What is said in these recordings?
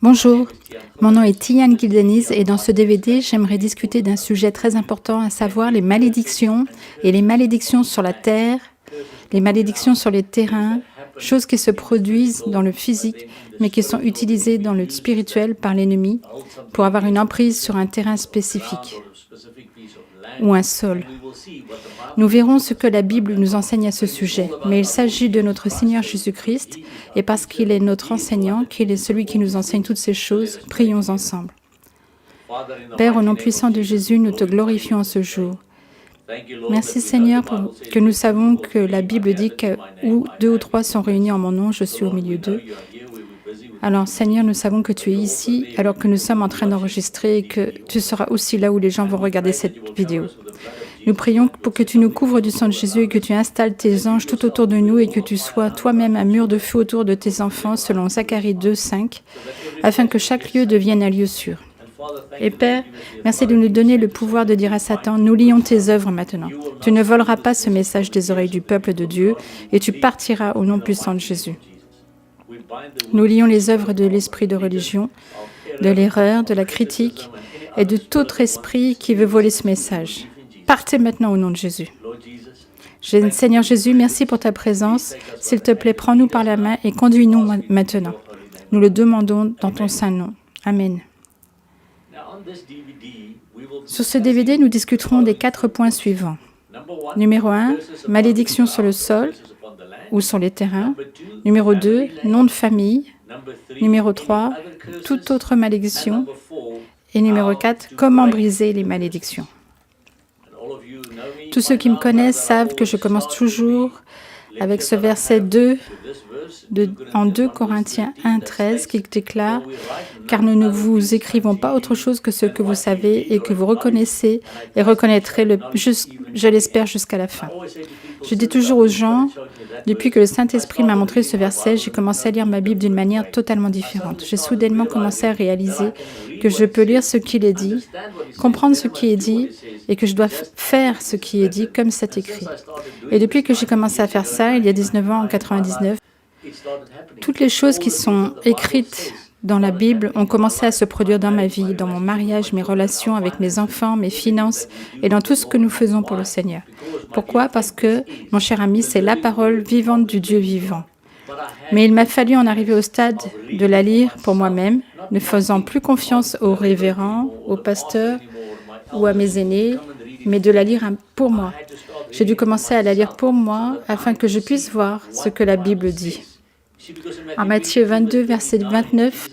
Bonjour, mon nom est Tian Gildeniz et dans ce DVD, j'aimerais discuter d'un sujet très important, à savoir les malédictions et les malédictions sur la terre, les malédictions sur les terrains, choses qui se produisent dans le physique, mais qui sont utilisées dans le spirituel par l'ennemi pour avoir une emprise sur un terrain spécifique ou un sol. Nous verrons ce que la Bible nous enseigne à ce sujet, mais il s'agit de notre Seigneur Jésus-Christ, et parce qu'il est notre enseignant, qu'il est celui qui nous enseigne toutes ces choses, prions ensemble. Père, au nom puissant de Jésus, nous te glorifions en ce jour. Merci Seigneur, que nous savons que la Bible dit que où 2 ou 3 sont réunis en mon nom, je suis au milieu d'eux. Alors Seigneur, nous savons que tu es ici alors que nous sommes en train d'enregistrer et que tu seras aussi là où les gens vont regarder cette vidéo. Nous prions pour que tu nous couvres du sang de Jésus et que tu installes tes anges tout autour de nous et que tu sois toi-même un mur de feu autour de tes enfants selon Zacharie 2, 5, afin que chaque lieu devienne un lieu sûr. Et Père, merci de nous donner le pouvoir de dire à Satan, nous lions tes œuvres maintenant. Tu ne voleras pas ce message des oreilles du peuple de Dieu et tu partiras au nom puissant de Jésus. Nous lions les œuvres de l'esprit de religion, de l'erreur, de la critique et de tout autre esprit qui veut voler ce message. Partez maintenant au nom de Jésus. Seigneur Jésus, merci pour ta présence. S'il te plaît, prends-nous par la main et conduis-nous maintenant. Nous le demandons dans ton saint nom. Amen. Sur ce DVD, nous discuterons des 4 points suivants. Numéro 1, malédiction sur le sol ou sur les terrains. Numéro 2, nom de famille. Numéro 3, toute autre malédiction. Et numéro 4, comment briser les malédictions. Tous ceux qui me connaissent savent que je commence toujours avec ce verset 2 en 2 Corinthiens 1, 13 qui déclare « Car nous ne vous écrivons pas autre chose que ce que vous savez et que vous reconnaissez et reconnaîtrez, je l'espère, jusqu'à la fin. » Je dis toujours aux gens, depuis que le Saint-Esprit m'a montré ce verset, j'ai commencé à lire ma Bible d'une manière totalement différente. J'ai soudainement commencé à réaliser que je peux lire ce qu'il est dit, comprendre ce qui est dit et que je dois faire ce qui est dit comme c'est écrit. Et depuis que j'ai commencé à faire ça, il y a 19 ans, en 99, toutes les choses qui sont écrites dans la Bible ont commencé à se produire dans ma vie, dans mon mariage, mes relations avec mes enfants, mes finances et dans tout ce que nous faisons pour le Seigneur. Pourquoi? Parce que, mon cher ami, c'est la parole vivante du Dieu vivant. Mais il m'a fallu en arriver au stade de la lire pour moi-même, ne faisant plus confiance aux révérends, aux pasteurs ou à mes aînés, mais de la lire pour moi. J'ai dû commencer à la lire pour moi afin que je puisse voir ce que la Bible dit. En Matthieu 22, verset 29,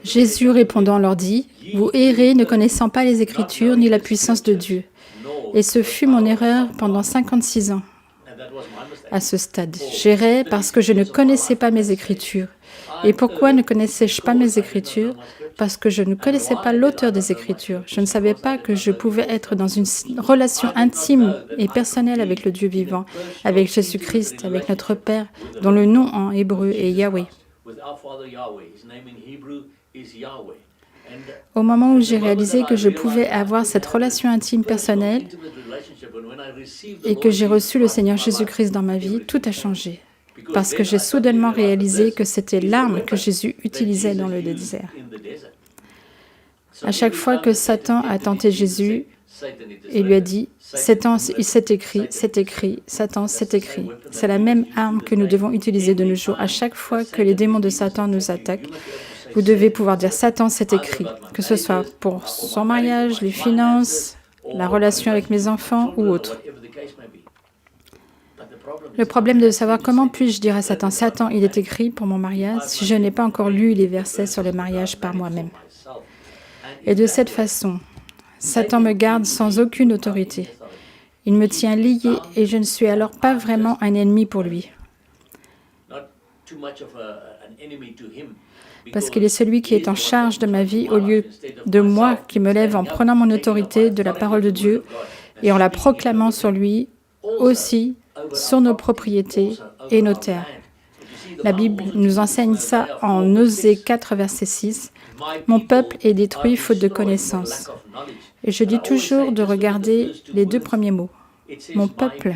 Jésus répondant leur dit, « Vous errez, ne connaissant pas les Écritures ni la puissance de Dieu. » Et ce fut mon erreur pendant 56 ans. À ce stade, j'errais parce que je ne connaissais pas mes Écritures. Et pourquoi ne connaissais-je pas mes Écritures? Parce que je ne connaissais pas l'auteur des Écritures. Je ne savais pas que je pouvais être dans une relation intime et personnelle avec le Dieu vivant, avec Jésus-Christ, avec notre Père, dont le nom en hébreu est Yahweh. Au moment où j'ai réalisé que je pouvais avoir cette relation intime personnelle et que j'ai reçu le Seigneur Jésus-Christ dans ma vie, tout a changé. Parce que j'ai soudainement réalisé que c'était l'arme que Jésus utilisait dans le désert. À chaque fois que Satan a tenté Jésus, il lui a dit « Satan, c'est écrit, c'est écrit, Satan, c'est écrit ». C'est la même arme que nous devons utiliser de nos jours. À chaque fois que les démons de Satan nous attaquent, vous devez pouvoir dire « Satan, c'est écrit », que ce soit pour son mariage, les finances, la relation avec mes enfants ou autre. Le problème est de savoir comment puis-je dire à Satan, « Satan, il est écrit pour mon mariage » si je n'ai pas encore lu les versets sur le mariage par moi-même. Et de cette façon, Satan me garde sans aucune autorité. Il me tient lié et je ne suis alors pas vraiment un ennemi pour lui. Parce qu'il est celui qui est en charge de ma vie au lieu de moi qui me lève en prenant mon autorité de la parole de Dieu et en la proclamant sur lui aussi, sur nos propriétés et nos terres. La Bible nous enseigne ça en Osée 4, verset 6. « Mon peuple est détruit faute de connaissance. » Et je dis toujours de regarder les 2 premiers mots. « Mon peuple »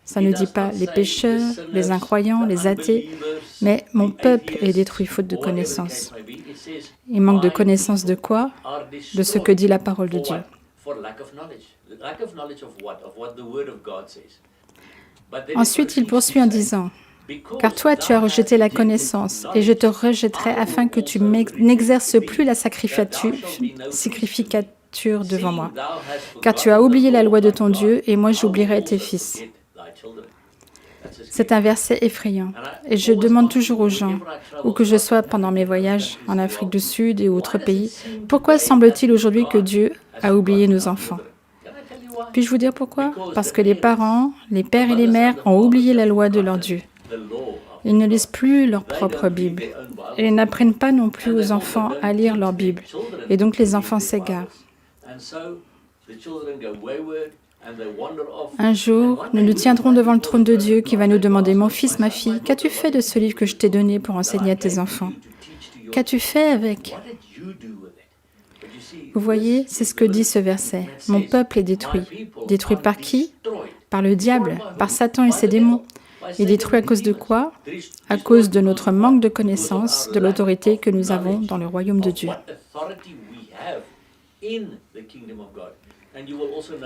Ça ne dit pas les pécheurs, les incroyants, les athées, mais mon peuple est détruit faute de connaissance. Il manque de connaissance de quoi? De ce que dit la parole de Dieu. Ensuite, il poursuit en disant, « Car toi, tu as rejeté la connaissance, et je te rejetterai afin que tu n'exerces plus la sacrificature devant moi. Car tu as oublié la loi de ton Dieu, et moi j'oublierai tes fils. » C'est un verset effrayant. Et je demande toujours aux gens, où que je sois pendant mes voyages en Afrique du Sud et autres pays, pourquoi semble-t-il aujourd'hui que Dieu a oublié nos enfants? Puis-je vous dire pourquoi? Parce que les parents, les pères et les mères ont oublié la loi de leur Dieu. Ils ne lisent plus leur propre Bible. Et ils n'apprennent pas non plus aux enfants à lire leur Bible. Et donc les enfants s'égarent. Un jour, nous nous tiendrons devant le trône de Dieu qui va nous demander « Mon fils, ma fille, qu'as-tu fait de ce livre que je t'ai donné pour enseigner à tes enfants? Qu'as-tu fait avec ?» Vous voyez, c'est ce que dit ce verset. « Mon peuple est détruit. » Détruit par qui? Par le diable, par Satan et ses démons. Et détruit à cause de quoi? À cause de notre manque de connaissance, de l'autorité que nous avons dans le royaume de Dieu.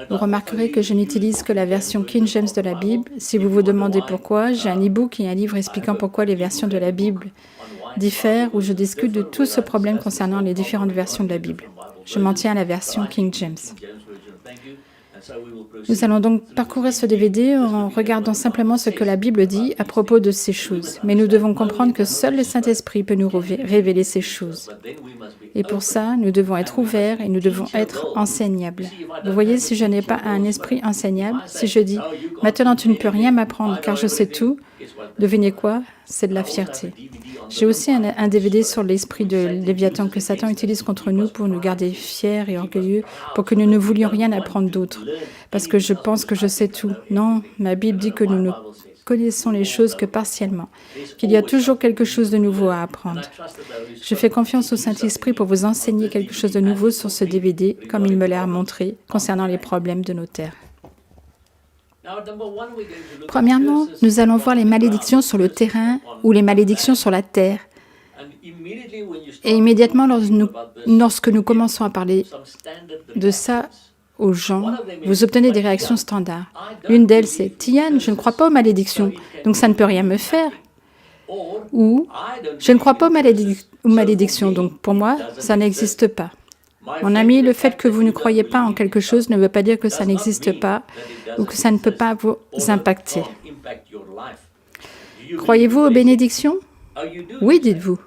Vous remarquerez que je n'utilise que la version King James de la Bible. Si vous vous demandez pourquoi, j'ai un e-book et un livre expliquant pourquoi les versions de la Bible diffèrent, où je discute de tout ce problème concernant les différentes versions de la Bible. Je m'en tiens à la version King James. Nous allons donc parcourir ce DVD en regardant simplement ce que la Bible dit à propos de ces choses. Mais nous devons comprendre que seul le Saint-Esprit peut nous révéler ces choses. Et pour ça, nous devons être ouverts et nous devons être enseignables. Vous voyez, si je n'ai pas un esprit enseignable, si je dis « Maintenant, tu ne peux rien m'apprendre car je sais tout », devinez quoi? C'est de la fierté. J'ai aussi un DVD sur l'esprit de Léviathan que Satan utilise contre nous pour nous garder fiers et orgueilleux, pour que nous ne voulions rien apprendre d'autre. Parce que je pense que je sais tout. Non, ma Bible dit que nous ne connaissons les choses que partiellement, qu'il y a toujours quelque chose de nouveau à apprendre. Je fais confiance au Saint-Esprit pour vous enseigner quelque chose de nouveau sur ce DVD, comme il me l'a montré, concernant les problèmes de nos terres. Premièrement, nous allons voir les malédictions sur le terrain ou les malédictions sur la terre. Et immédiatement, lorsque nous commençons à parler de ça aux gens, vous obtenez des réactions standards. L'une d'elles, c'est « Tian, je ne crois pas aux malédictions, donc ça ne peut rien me faire. » Ou « Je ne crois pas aux malédictions, donc pour moi, ça n'existe pas. » Mon ami, le fait que vous ne croyez pas en quelque chose ne veut pas dire que ça n'existe pas ou que ça ne peut pas vous impacter. Croyez-vous aux bénédictions? Oui, dites-vous.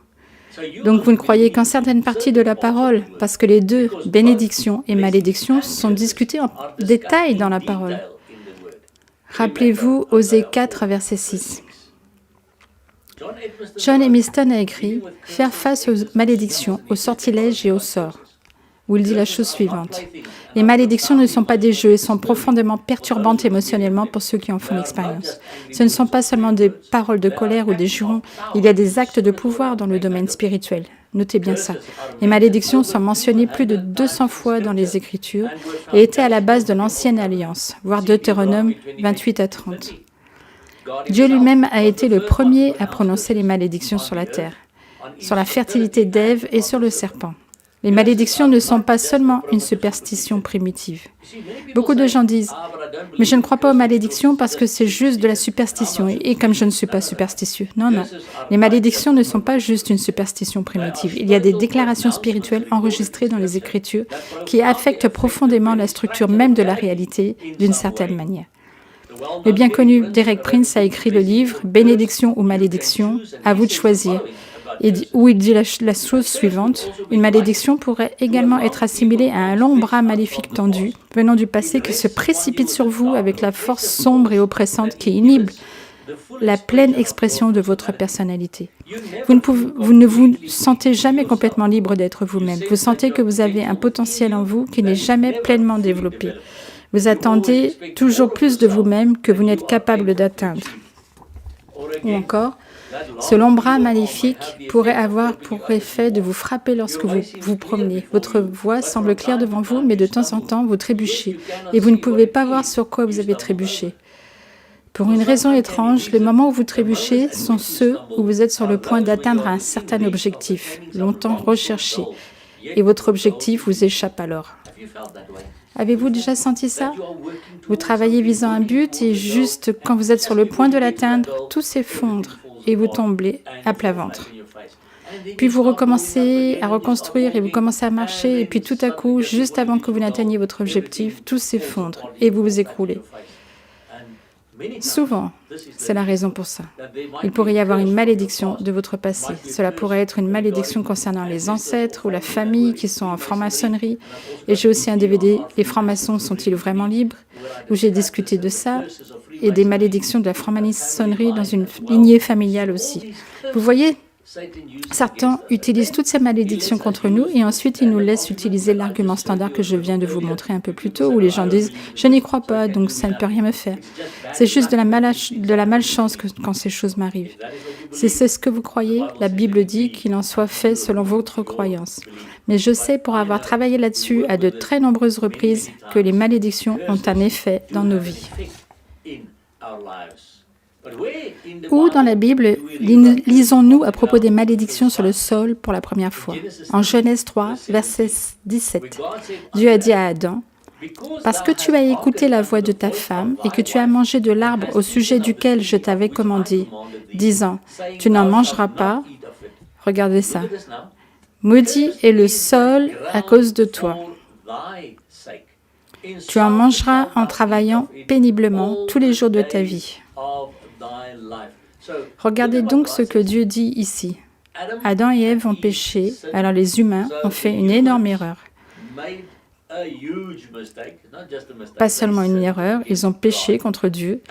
Donc vous ne croyez qu'en certaines parties de la parole, parce que les deux, bénédiction et malédiction, sont discutées en détail dans la parole. Rappelez-vous Osée 4, verset 6. John Emiston a écrit « Faire face aux malédictions, aux sortilèges et aux sorts », où il dit la chose suivante. Les malédictions ne sont pas des jeux et sont profondément perturbantes émotionnellement pour ceux qui en font l'expérience. Ce ne sont pas seulement des paroles de colère ou des jurons, il y a des actes de pouvoir dans le domaine spirituel. Notez bien ça. Les malédictions sont mentionnées plus de 200 fois dans les Écritures et étaient à la base de l'Ancienne Alliance, voire Deutéronome 28 à 30. Dieu lui-même a été le premier à prononcer les malédictions sur la terre, sur la fertilité d'Ève et sur le serpent. Les malédictions ne sont pas seulement une superstition primitive. Beaucoup de gens disent « Mais je ne crois pas aux malédictions parce que c'est juste de la superstition et comme je ne suis pas superstitieux. » Non, non. Les malédictions ne sont pas juste une superstition primitive. Il y a des déclarations spirituelles enregistrées dans les Écritures qui affectent profondément la structure même de la réalité d'une certaine manière. Le bien connu Derek Prince a écrit le livre « Bénédiction ou malédiction, à vous de choisir ». Où il dit la chose suivante, une malédiction pourrait également être assimilée à un long bras maléfique tendu, venant du passé, qui se précipite sur vous avec la force sombre et oppressante qui inhibe la pleine expression de votre personnalité. Vous ne vous sentez jamais complètement libre d'être vous-même. Vous sentez que vous avez un potentiel en vous qui n'est jamais pleinement développé. Vous attendez toujours plus de vous-même que vous n'êtes capable d'atteindre. Ou encore, ce long bras maléfique pourrait avoir pour effet de vous frapper lorsque vous vous promenez. Votre voie semble claire devant vous, mais de temps en temps, vous trébuchez. Et vous ne pouvez pas voir sur quoi vous avez trébuché. Pour une raison étrange, les moments où vous trébuchez sont ceux où vous êtes sur le point d'atteindre un certain objectif, longtemps recherché, et votre objectif vous échappe alors. Avez-vous déjà senti ça? Vous travaillez visant un but et juste quand vous êtes sur le point de l'atteindre, tout s'effondre et vous tombez à plat ventre. Puis vous recommencez à reconstruire et vous commencez à marcher et puis tout à coup, juste avant que vous n'atteigniez votre objectif, tout s'effondre et vous vous écroulez. Souvent, c'est la raison pour ça. Il pourrait y avoir une malédiction de votre passé. Cela pourrait être une malédiction concernant les ancêtres ou la famille qui sont en franc-maçonnerie. Et j'ai aussi un DVD, Les francs-maçons sont-ils vraiment libres? Où j'ai discuté de ça et des malédictions de la franc-maçonnerie dans une lignée familiale aussi. Vous voyez, Satan utilise toutes ces malédictions contre nous et ensuite il nous laisse utiliser l'argument standard que je viens de vous montrer un peu plus tôt où les gens disent « je n'y crois pas, donc ça ne peut rien me faire ». C'est juste de la malchance quand ces choses m'arrivent. Si c'est ce que vous croyez, la Bible dit qu'il en soit fait selon votre croyance. Mais je sais pour avoir travaillé là-dessus à de très nombreuses reprises que les malédictions ont un effet dans nos vies. Où dans la Bible lisons-nous à propos des malédictions sur le sol pour la première fois? En Genèse 3, verset 17, Dieu a dit à Adam, « Parce que tu as écouté la voix de ta femme et que tu as mangé de l'arbre au sujet duquel je t'avais commandé, disant, tu n'en mangeras pas. » Regardez ça. « Maudit est le sol à cause de toi. Tu en mangeras en travaillant péniblement tous les jours de ta vie. » Regardez donc ce que Dieu dit ici. Adam et Ève ont péché, alors les humains ont fait une énorme erreur. Pas seulement une erreur, ils ont péché contre Dieu.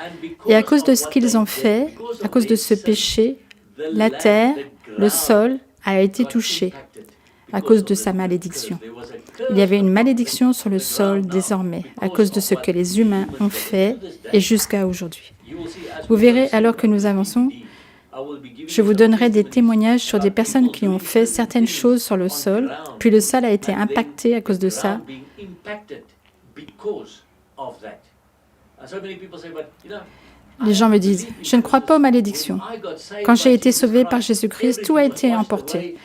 Et à cause de ce qu'ils ont fait, à cause de ce péché, la terre, le sol a été touché à cause de sa malédiction. Il y avait une malédiction sur le sol désormais, à cause de ce que les humains ont fait et jusqu'à aujourd'hui. Vous verrez, alors que nous avançons, je vous donnerai des témoignages sur des personnes qui ont fait certaines choses sur le sol, puis le sol a été impacté à cause de ça. Les gens me disent, je ne crois pas aux malédictions. Quand j'ai été sauvé par Jésus-Christ, tout a été emporté.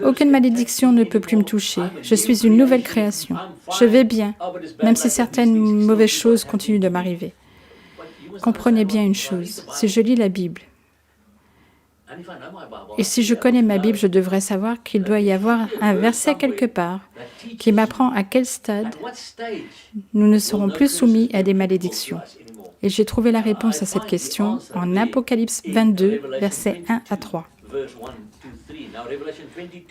Aucune malédiction ne peut plus me toucher. Je suis une nouvelle création. Je vais bien, même si certaines mauvaises choses continuent de m'arriver. Comprenez bien une chose, si je lis la Bible, et si je connais ma Bible, je devrais savoir qu'il doit y avoir un verset quelque part qui m'apprend à quel stade nous ne serons plus soumis à des malédictions. Et j'ai trouvé la réponse à cette question en Apocalypse 22, versets 1 à 3.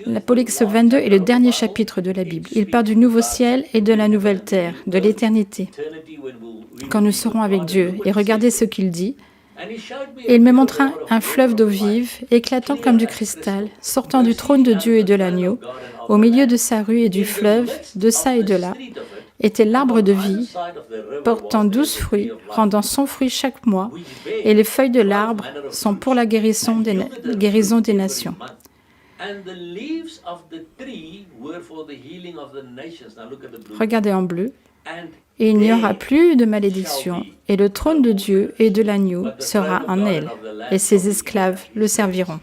L'Apocalypse 22 est le dernier chapitre de la Bible. Il parle du nouveau ciel et de la nouvelle terre, de l'éternité, quand nous serons avec Dieu. Et regardez ce qu'il dit. Et il me montra un fleuve d'eau vive, éclatant comme du cristal, sortant du trône de Dieu et de l'agneau. Au milieu de sa rue et du fleuve, de ça et de là, était l'arbre de vie, portant 12 fruits, rendant son fruit chaque mois, et les feuilles de l'arbre sont pour la guérison des nations. Regardez en bleu. Et il n'y aura plus de malédiction, et le trône de Dieu et de l'agneau sera en elle, et ses esclaves le serviront.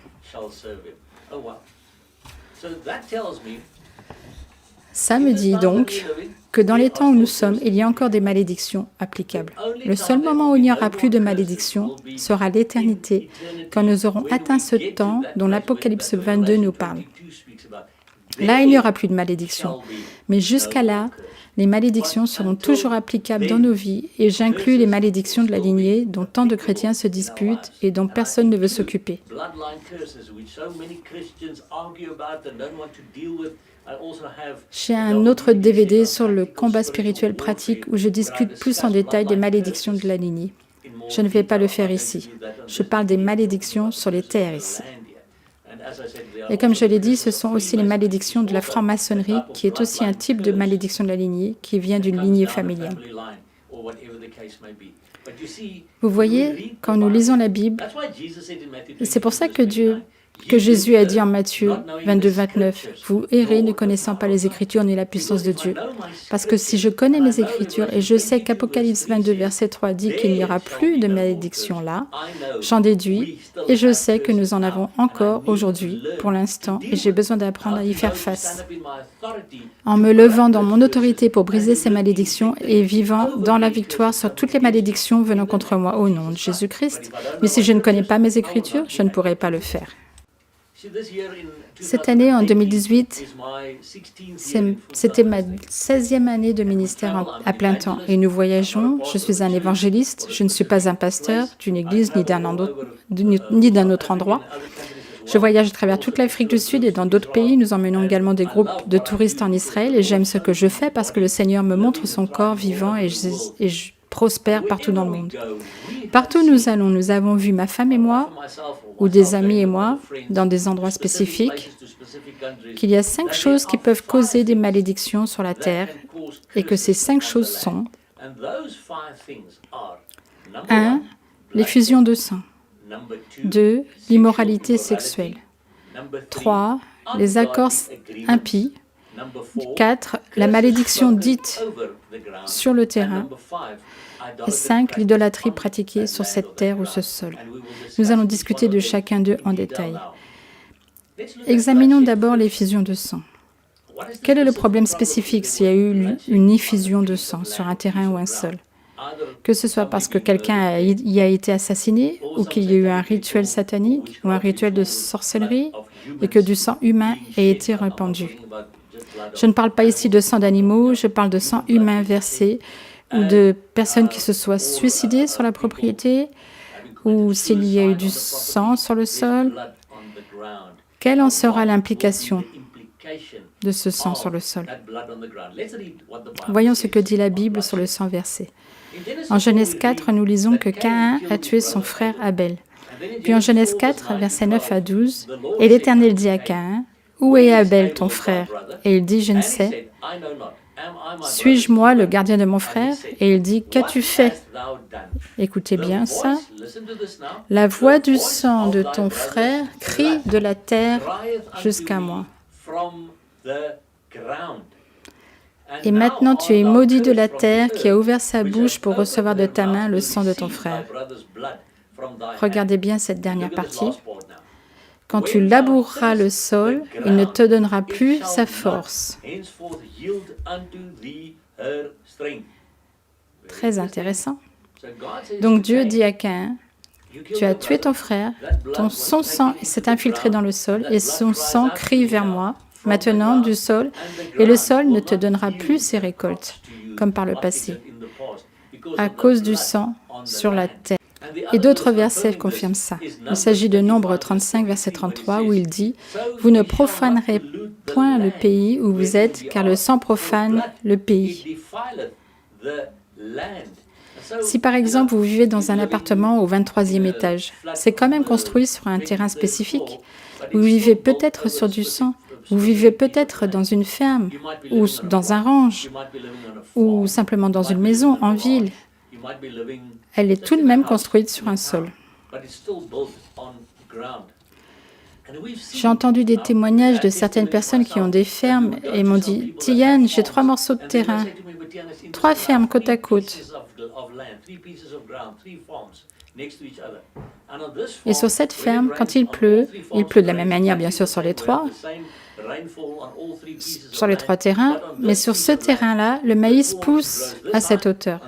Ça me dit donc que dans les temps où nous sommes, il y a encore des malédictions applicables. Le seul moment où il n'y aura plus de malédiction sera l'éternité, quand nous aurons atteint ce temps dont l'Apocalypse 22 nous parle. Là, il n'y aura plus de malédiction. Mais jusqu'à là, les malédictions seront toujours applicables dans nos vies, et j'inclus les malédictions de la lignée dont tant de chrétiens se disputent et dont personne ne veut s'occuper. J'ai un autre DVD sur le combat spirituel pratique où je discute plus en détail des malédictions de la lignée. Je ne vais pas le faire ici. Je parle des malédictions sur les terres ici. Et comme je l'ai dit, ce sont aussi les malédictions de la franc-maçonnerie, qui est aussi un type de malédiction de la lignée, qui vient d'une lignée familiale. Vous voyez, quand nous lisons la Bible, c'est pour ça que que Jésus a dit en Matthieu 22, 29, « Vous errez ne connaissant pas les Écritures ni la puissance de Dieu. » Parce que si je connais mes Écritures et je sais qu'Apocalypse 22, verset 3 dit qu'il n'y aura plus de malédiction là, j'en déduis et je sais que nous en avons encore aujourd'hui, pour l'instant, et j'ai besoin d'apprendre à y faire face. En me levant dans mon autorité pour briser ces malédictions et vivant dans la victoire sur toutes les malédictions venant contre moi au nom de Jésus-Christ. Mais si je ne connais pas mes Écritures, je ne pourrai pas le faire. Cette année, en 2018, c'était ma 16e année de ministère à plein temps. Et nous voyageons. Je suis un évangéliste. Je ne suis pas un pasteur d'une église ni d'un autre endroit. Je voyage à travers toute l'Afrique du Sud et dans d'autres pays. Nous emmenons également des groupes de touristes en Israël. Et j'aime ce que je fais parce que le Seigneur me montre son corps vivant et je prospère partout dans le monde. Partout où nous allons, nous avons vu ma femme et moi, ou des amis et moi, dans des endroits spécifiques, qu'il y a 5 choses qui peuvent causer des malédictions sur la terre et que ces 5 choses sont 1. L'effusion de sang. 2. L'immoralité sexuelle. 3. Les accords impies. 4. La malédiction dite sur le terrain. Et 5. L'idolâtrie pratiquée sur cette terre ou ce sol. Nous allons discuter de chacun d'eux en détail. Examinons d'abord l'effusion de sang. Quel est le problème spécifique s'il y a eu une effusion de sang sur un terrain ou un sol? Que ce soit parce que quelqu'un y a été assassiné, ou qu'il y a eu un rituel satanique, ou un rituel de sorcellerie, et que du sang humain ait été répandu. Je ne parle pas ici de sang d'animaux, je parle de sang humain versé, ou de personnes qui se soient suicidées sur la propriété, ou s'il y a eu du sang sur le sol. Quelle en sera l'implication de ce sang sur le sol? Voyons ce que dit la Bible sur le sang versé. En Genèse 4, nous lisons que Caïn a tué son frère Abel. Puis en Genèse 4, versets 9 à 12, « Et l'Éternel dit à Caïn, « Où est Abel, ton frère ?» Et il dit, « Je ne sais. » « Suis-je moi le gardien de mon frère ?» Et il dit, « Qu'as-tu fait ?» Écoutez bien ça. « La voix du sang de ton frère crie de la terre jusqu'à moi. Et maintenant tu es maudit de la terre qui a ouvert sa bouche pour recevoir de ta main le sang de ton frère. » Regardez bien cette dernière partie. « Quand tu laboureras le sol, il ne te donnera plus sa force. » Très intéressant. Donc Dieu dit à Caïn, « Tu as tué ton frère, son sang s'est infiltré dans le sol et son sang crie vers moi, maintenant du sol, et le sol ne te donnera plus ses récoltes, comme par le passé, à cause du sang sur la terre. » Et d'autres versets confirment ça. Il s'agit de Nombre 35, verset 33, où il dit « Vous ne profanerez point le pays où vous êtes, car le sang profane le pays. » Si par exemple vous vivez dans un appartement au 23e étage, c'est quand même construit sur un terrain spécifique. Vous vivez peut-être sur du sang, vous vivez peut-être dans une ferme, ou dans un ranch, ou simplement dans une maison en ville. Elle est tout de même construite sur un sol. J'ai entendu des témoignages de certaines personnes qui ont des fermes et m'ont dit « Tiane, j'ai 3 morceaux de terrain, 3 fermes côte à côte. Et sur cette ferme, quand il pleut de la même manière bien sûr sur les 3 terrains, mais sur ce terrain-là, le maïs pousse à cette hauteur.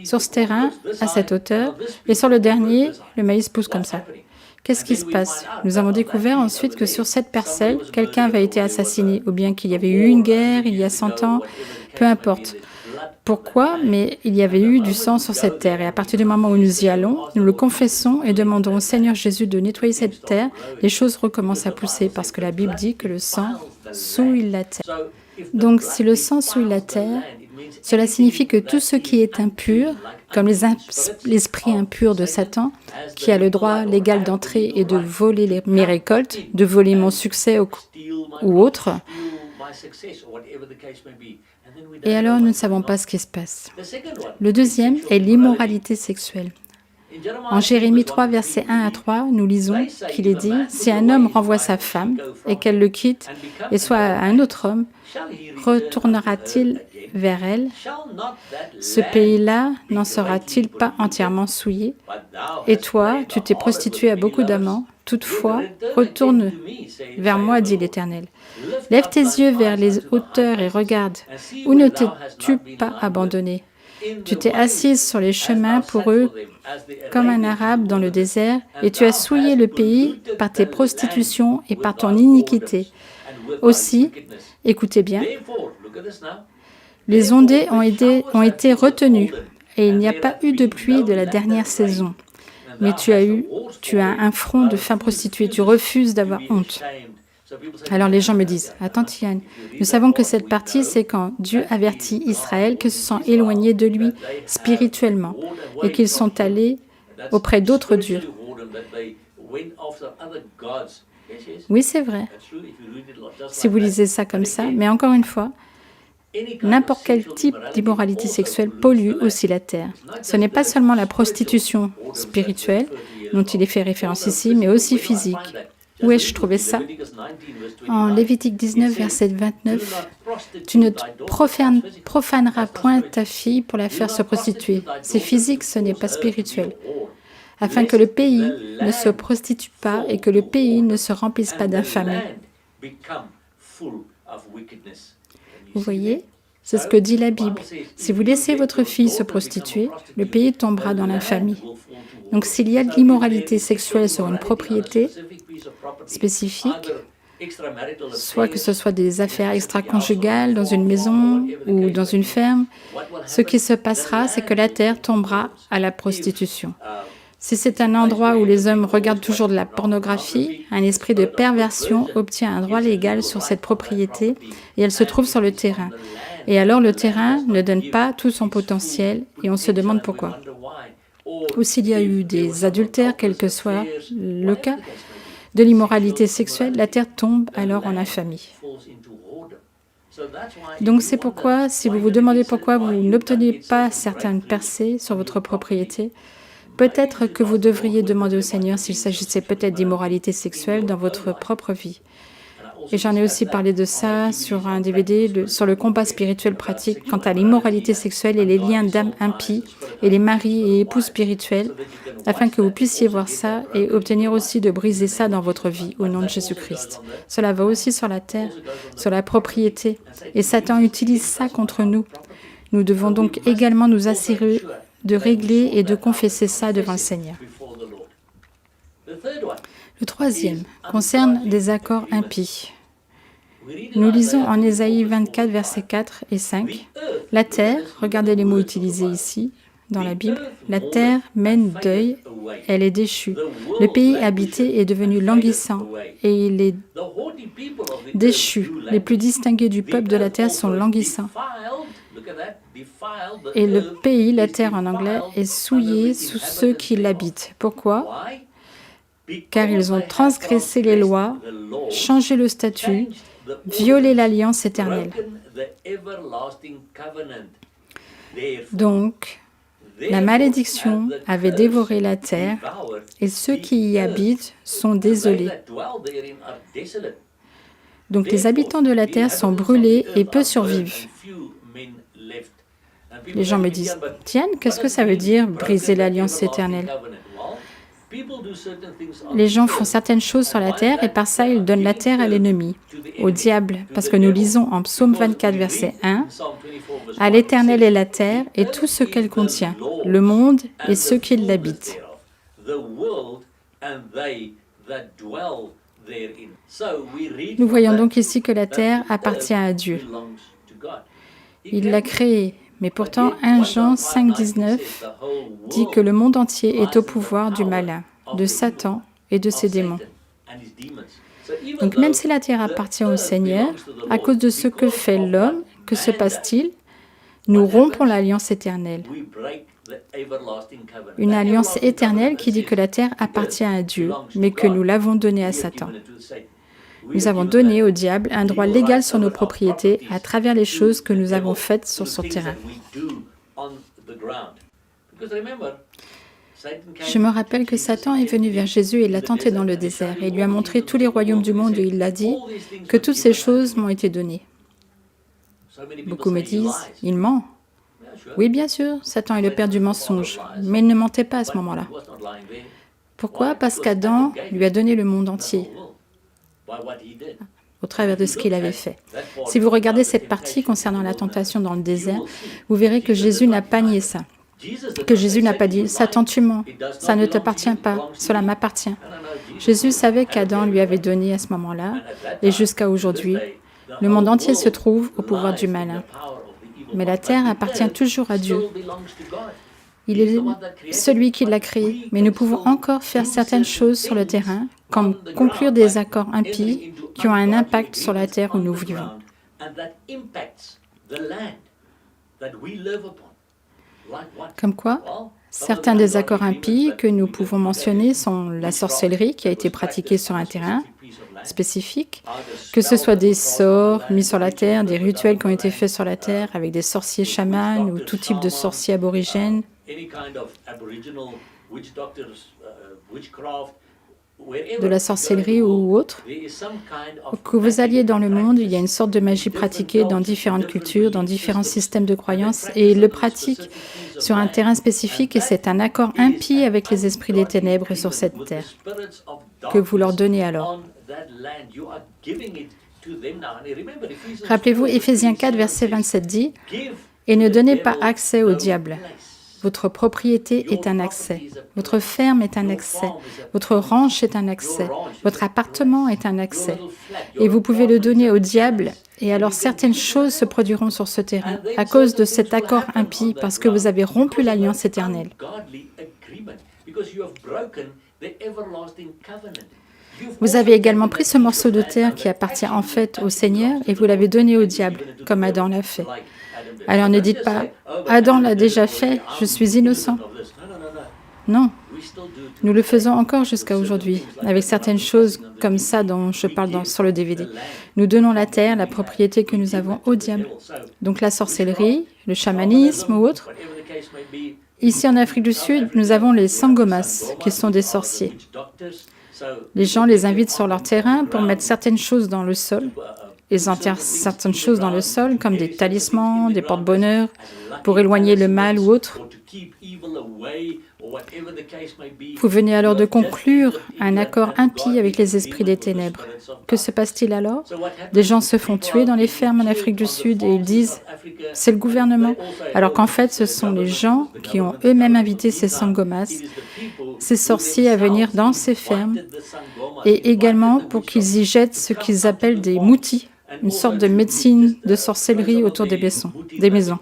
Sur ce terrain, à cette hauteur, et sur le dernier, le maïs pousse comme ça. Qu'est-ce qui se passe? Nous avons découvert ensuite que sur cette parcelle, quelqu'un avait été assassiné, ou bien qu'il y avait eu une guerre il y a 100 ans, peu importe. Pourquoi? Mais il y avait eu du sang sur cette terre. Et à partir du moment où nous y allons, nous le confessons et demandons au Seigneur Jésus de nettoyer cette terre, les choses recommencent à pousser parce que la Bible dit que le sang souille la terre. Donc, si le sang souille la terre, cela signifie que tout ce qui est impur, comme l'esprit impur de Satan, qui a le droit légal d'entrer et de voler mes récoltes, de voler mon succès ou autre, et alors nous ne savons pas ce qui se passe. Le deuxième est l'immoralité sexuelle. En Jérémie 3, versets 1 à 3, nous lisons qu'il est dit « Si un homme renvoie sa femme et qu'elle le quitte et soit un autre homme, retournera-t-il vers elle? Ce pays-là n'en sera-t-il pas entièrement souillé? Et toi, tu t'es prostitué à beaucoup d'amants. Toutefois, retourne vers moi, dit l'Éternel. Lève tes yeux vers les hauteurs et regarde. Où ne t'es-tu pas abandonné? Tu t'es assise sur les chemins pour eux comme un arabe dans le désert, et tu as souillé le pays par tes prostitutions et par ton iniquité. Aussi, écoutez bien, les ondées ont été retenues, et il n'y a pas eu de pluie de la dernière saison. Mais tu as un front de femme prostituée, tu refuses d'avoir honte. Alors les gens me disent, attends Tian, nous savons que cette partie, c'est quand Dieu avertit Israël qu'ils se sont éloignés de lui spirituellement et qu'ils sont allés auprès d'autres dieux. Oui, c'est vrai, si vous lisez ça comme ça, mais encore une fois, n'importe quel type d'immoralité sexuelle pollue aussi la terre. Ce n'est pas seulement la prostitution spirituelle, dont il est fait référence ici, mais aussi physique. Où ai-je trouvé ça? En Lévitique 19, verset 29, « Tu ne profaneras point ta fille pour la faire se prostituer. C'est physique, ce n'est pas spirituel. Afin que le pays ne se prostitue pas et que le pays ne se remplisse pas d'infamie. » Vous voyez? C'est ce que dit la Bible. Si vous laissez votre fille se prostituer, le pays tombera dans l'infamie. Donc s'il y a de l'immoralité sexuelle sur une propriété spécifique, soit que ce soit des affaires extra-conjugales dans une maison ou dans une ferme, ce qui se passera, c'est que la terre tombera à la prostitution. Si c'est un endroit où les hommes regardent toujours de la pornographie, un esprit de perversion obtient un droit légal sur cette propriété et elle se trouve sur le terrain. Et alors le terrain ne donne pas tout son potentiel et on se demande pourquoi. Ou s'il y a eu des adultères, quel que soit le cas, de l'immoralité sexuelle, la terre tombe alors en infamie. Donc c'est pourquoi, si vous vous demandez pourquoi vous n'obtenez pas certaines percées sur votre propriété, peut-être que vous devriez demander au Seigneur s'il s'agissait peut-être d'immoralité sexuelle dans votre propre vie. Et j'en ai aussi parlé de ça sur un DVD, sur le combat spirituel pratique quant à l'immoralité sexuelle et les liens d'âme impies et les maris et époux spirituels, afin que vous puissiez voir ça et obtenir aussi de briser ça dans votre vie, au nom de Jésus-Christ. Cela va aussi sur la terre, sur la propriété, et Satan utilise ça contre nous. Nous devons donc également nous assurer de régler et de confesser ça devant le Seigneur. Le troisième concerne des accords impies. Nous lisons en Ésaïe 24, versets 4 et 5. La terre, regardez les mots utilisés ici dans la Bible, la terre mène deuil, elle est déchue. Le pays habité est devenu languissant et il est déchu. Les plus distingués du peuple de la terre sont languissants. Et le pays, la terre en anglais, est souillé sous ceux qui l'habitent. Pourquoi? Car ils ont transgressé les lois, changé le statut, violé l'alliance éternelle. Donc, la malédiction avait dévoré la terre et ceux qui y habitent sont désolés. Donc, les habitants de la terre sont brûlés et peu survivent. Les gens me disent, « Tiens, qu'est-ce que ça veut dire, briser l'alliance éternelle ?» Les gens font certaines choses sur la terre et par ça, ils donnent la terre à l'ennemi, au diable, parce que nous lisons en Psaume 24, verset 1, « À l'Éternel est la terre et tout ce qu'elle contient, le monde et ceux qui l'habitent. » Nous voyons donc ici que la terre appartient à Dieu. Il l'a créée. Mais pourtant, 1 Jean 5, 19 dit que le monde entier est au pouvoir du malin, de Satan et de ses démons. Donc même si la terre appartient au Seigneur, à cause de ce que fait l'homme, que se passe-t-il? Nous rompons l'alliance éternelle. Une alliance éternelle qui dit que la terre appartient à Dieu, mais que nous l'avons donnée à Satan. Nous avons donné au diable un droit légal sur nos propriétés à travers les choses que nous avons faites sur son terrain. Je me rappelle que Satan est venu vers Jésus et l'a tenté dans le désert et lui a montré tous les royaumes du monde et il l'a dit que toutes ces choses m'ont été données. Beaucoup me disent, il ment. Oui, bien sûr, Satan est le père du mensonge, mais il ne mentait pas à ce moment-là. Pourquoi? Parce qu'Adam lui a donné le monde entier au travers de ce qu'il avait fait. Si vous regardez cette partie concernant la tentation dans le désert, vous verrez que Jésus n'a pas nié ça. Que Jésus n'a pas dit « Satan, tu mens, ça ne t'appartient pas, cela m'appartient ». Jésus savait qu'Adam lui avait donné à ce moment-là, et jusqu'à aujourd'hui, le monde entier se trouve au pouvoir du malin. Mais la terre appartient toujours à Dieu. Il est celui qui l'a créé, mais nous pouvons encore faire certaines choses sur le terrain, comme conclure des accords impies qui ont un impact sur la terre où nous vivons. Comme quoi, certains des accords impies que nous pouvons mentionner sont la sorcellerie qui a été pratiquée sur un terrain spécifique, que ce soit des sorts mis sur la terre, des rituels qui ont été faits sur la terre avec des sorciers chamans ou tout type de sorciers aborigènes, de la sorcellerie ou autre. Que vous alliez dans le monde, il y a une sorte de magie pratiquée dans différentes cultures, dans différents systèmes de croyances, et ils le pratiquent sur un terrain spécifique, et c'est un accord impie avec les esprits des ténèbres sur cette terre que vous leur donnez alors. Rappelez-vous, Éphésiens 4, verset 27 dit « Et ne donnez pas accès au diable. Votre propriété est un accès. Votre ferme est un accès. Votre ranch est un accès. Votre appartement est un accès. Et vous pouvez le donner au diable, et alors certaines choses se produiront sur ce terrain à cause de cet accord impie, parce que vous avez rompu l'alliance éternelle. Vous avez également pris ce morceau de terre qui appartient en fait au Seigneur et vous l'avez donné au diable, comme Adam l'a fait. Alors ne dites pas « Adam l'a déjà fait, je suis innocent ». Non, nous le faisons encore jusqu'à aujourd'hui, avec certaines choses comme ça dont je parle sur le DVD. Nous donnons la terre, la propriété que nous avons au diable. Donc la sorcellerie, le chamanisme ou autre. Ici en Afrique du Sud, nous avons les sangomas, qui sont des sorciers. Les gens les invitent sur leur terrain pour mettre certaines choses dans le sol. Ils enterrent certaines choses dans le sol, comme des talismans, des porte-bonheur, pour éloigner le mal ou autre. Vous venez alors de conclure un accord impie avec les esprits des ténèbres. Que se passe-t-il alors? Des gens se font tuer dans les fermes en Afrique du Sud et ils disent « c'est le gouvernement », alors qu'en fait ce sont les gens qui ont eux-mêmes invité ces sangomas, ces sorciers à venir dans ces fermes et également pour qu'ils y jettent ce qu'ils appellent des moutis, une sorte de médecine de sorcellerie autour des maisons.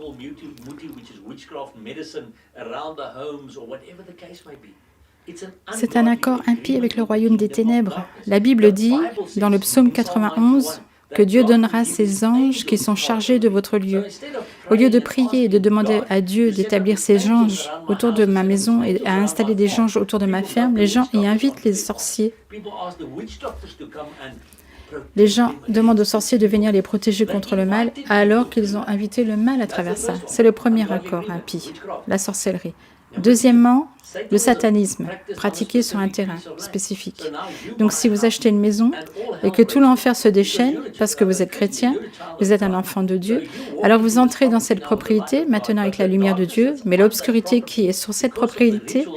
C'est un accord impie avec le royaume des ténèbres. La Bible dit, dans le psaume 91, que Dieu donnera ses anges qui sont chargés de votre lieu. Au lieu de prier et de demander à Dieu d'établir ses anges autour de ma maison et à installer des anges autour de ma ferme, les gens y invitent les sorciers. Les gens demandent aux sorciers de venir les protéger contre le mal alors qu'ils ont invité le mal à travers ça. C'est le premier accord impie, la sorcellerie. Deuxièmement, le satanisme, pratiqué sur un terrain spécifique. Donc si vous achetez une maison et que tout l'enfer se déchaîne parce que vous êtes chrétien, vous êtes un enfant de Dieu, alors vous entrez dans cette propriété, maintenant avec la lumière de Dieu, mais l'obscurité qui est sur cette propriété,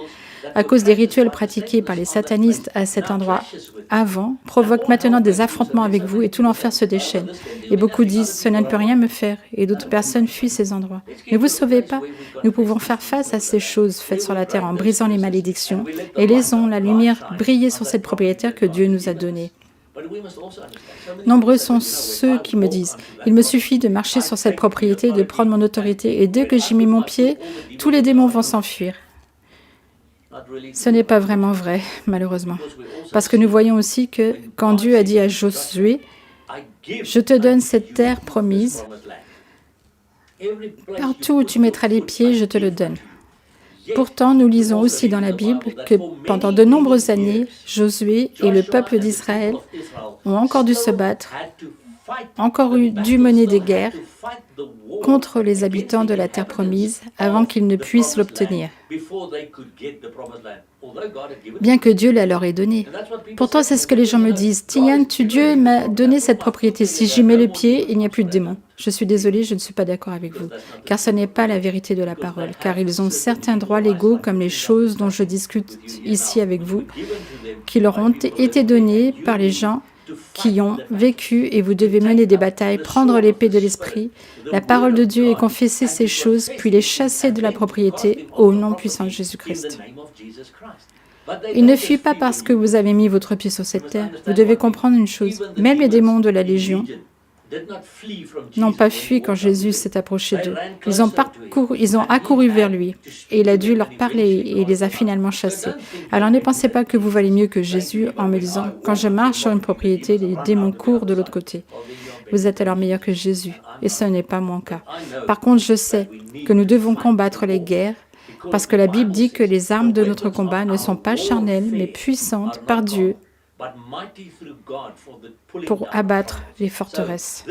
à cause des rituels pratiqués par les satanistes à cet endroit avant, provoque maintenant des affrontements avec vous et tout l'enfer se déchaîne. Et beaucoup disent « cela ne peut rien me faire » et d'autres personnes fuient ces endroits. Ne vous sauvez pas. Nous pouvons faire face à ces choses faites sur la terre en brisant les malédictions et laissons la lumière briller sur cette propriété que Dieu nous a donnée. Nombreux sont ceux qui me disent « il me suffit de marcher sur cette propriété, de prendre mon autorité et dès que j'y mets mon pied, tous les démons vont s'enfuir ». Ce n'est pas vraiment vrai, malheureusement. Parce que nous voyons aussi que quand Dieu a dit à Josué, « Je te donne cette terre promise, partout où tu mettras les pieds, je te le donne. » Pourtant, nous lisons aussi dans la Bible que pendant de nombreuses années, Josué et le peuple d'Israël ont encore dû se battre, encore dû mener des guerres contre les habitants de la terre promise avant qu'ils ne puissent l'obtenir, bien que Dieu la leur ait donnée. Pourtant, c'est ce que les gens me disent. Tian, Dieu m'a donné cette propriété. Si j'y mets le pied, il n'y a plus de démons. Je suis désolée, je ne suis pas d'accord avec vous, car ce n'est pas la vérité de la parole, car ils ont certains droits légaux, comme les choses dont je discute ici avec vous, qui leur ont été donnés par les gens qui ont vécu, et vous devez mener des batailles, prendre l'épée de l'esprit, la parole de Dieu et confesser ces choses, puis les chasser de la propriété au nom puissant de Jésus-Christ. Il ne fuit pas parce que vous avez mis votre pied sur cette terre. Vous devez comprendre une chose, même les démons de la Légion n'ont pas fui quand Jésus s'est approché d'eux. Ils ont accouru vers lui et il a dû leur parler et il les a finalement chassés. Alors ne pensez pas que vous valez mieux que Jésus en me disant « Quand je marche sur une propriété, les démons courent de l'autre côté ». Vous êtes alors meilleur que Jésus et ce n'est pas mon cas. Par contre, je sais que nous devons combattre les guerres parce que la Bible dit que les armes de notre combat ne sont pas charnelles mais puissantes par Dieu pour abattre les forteresses.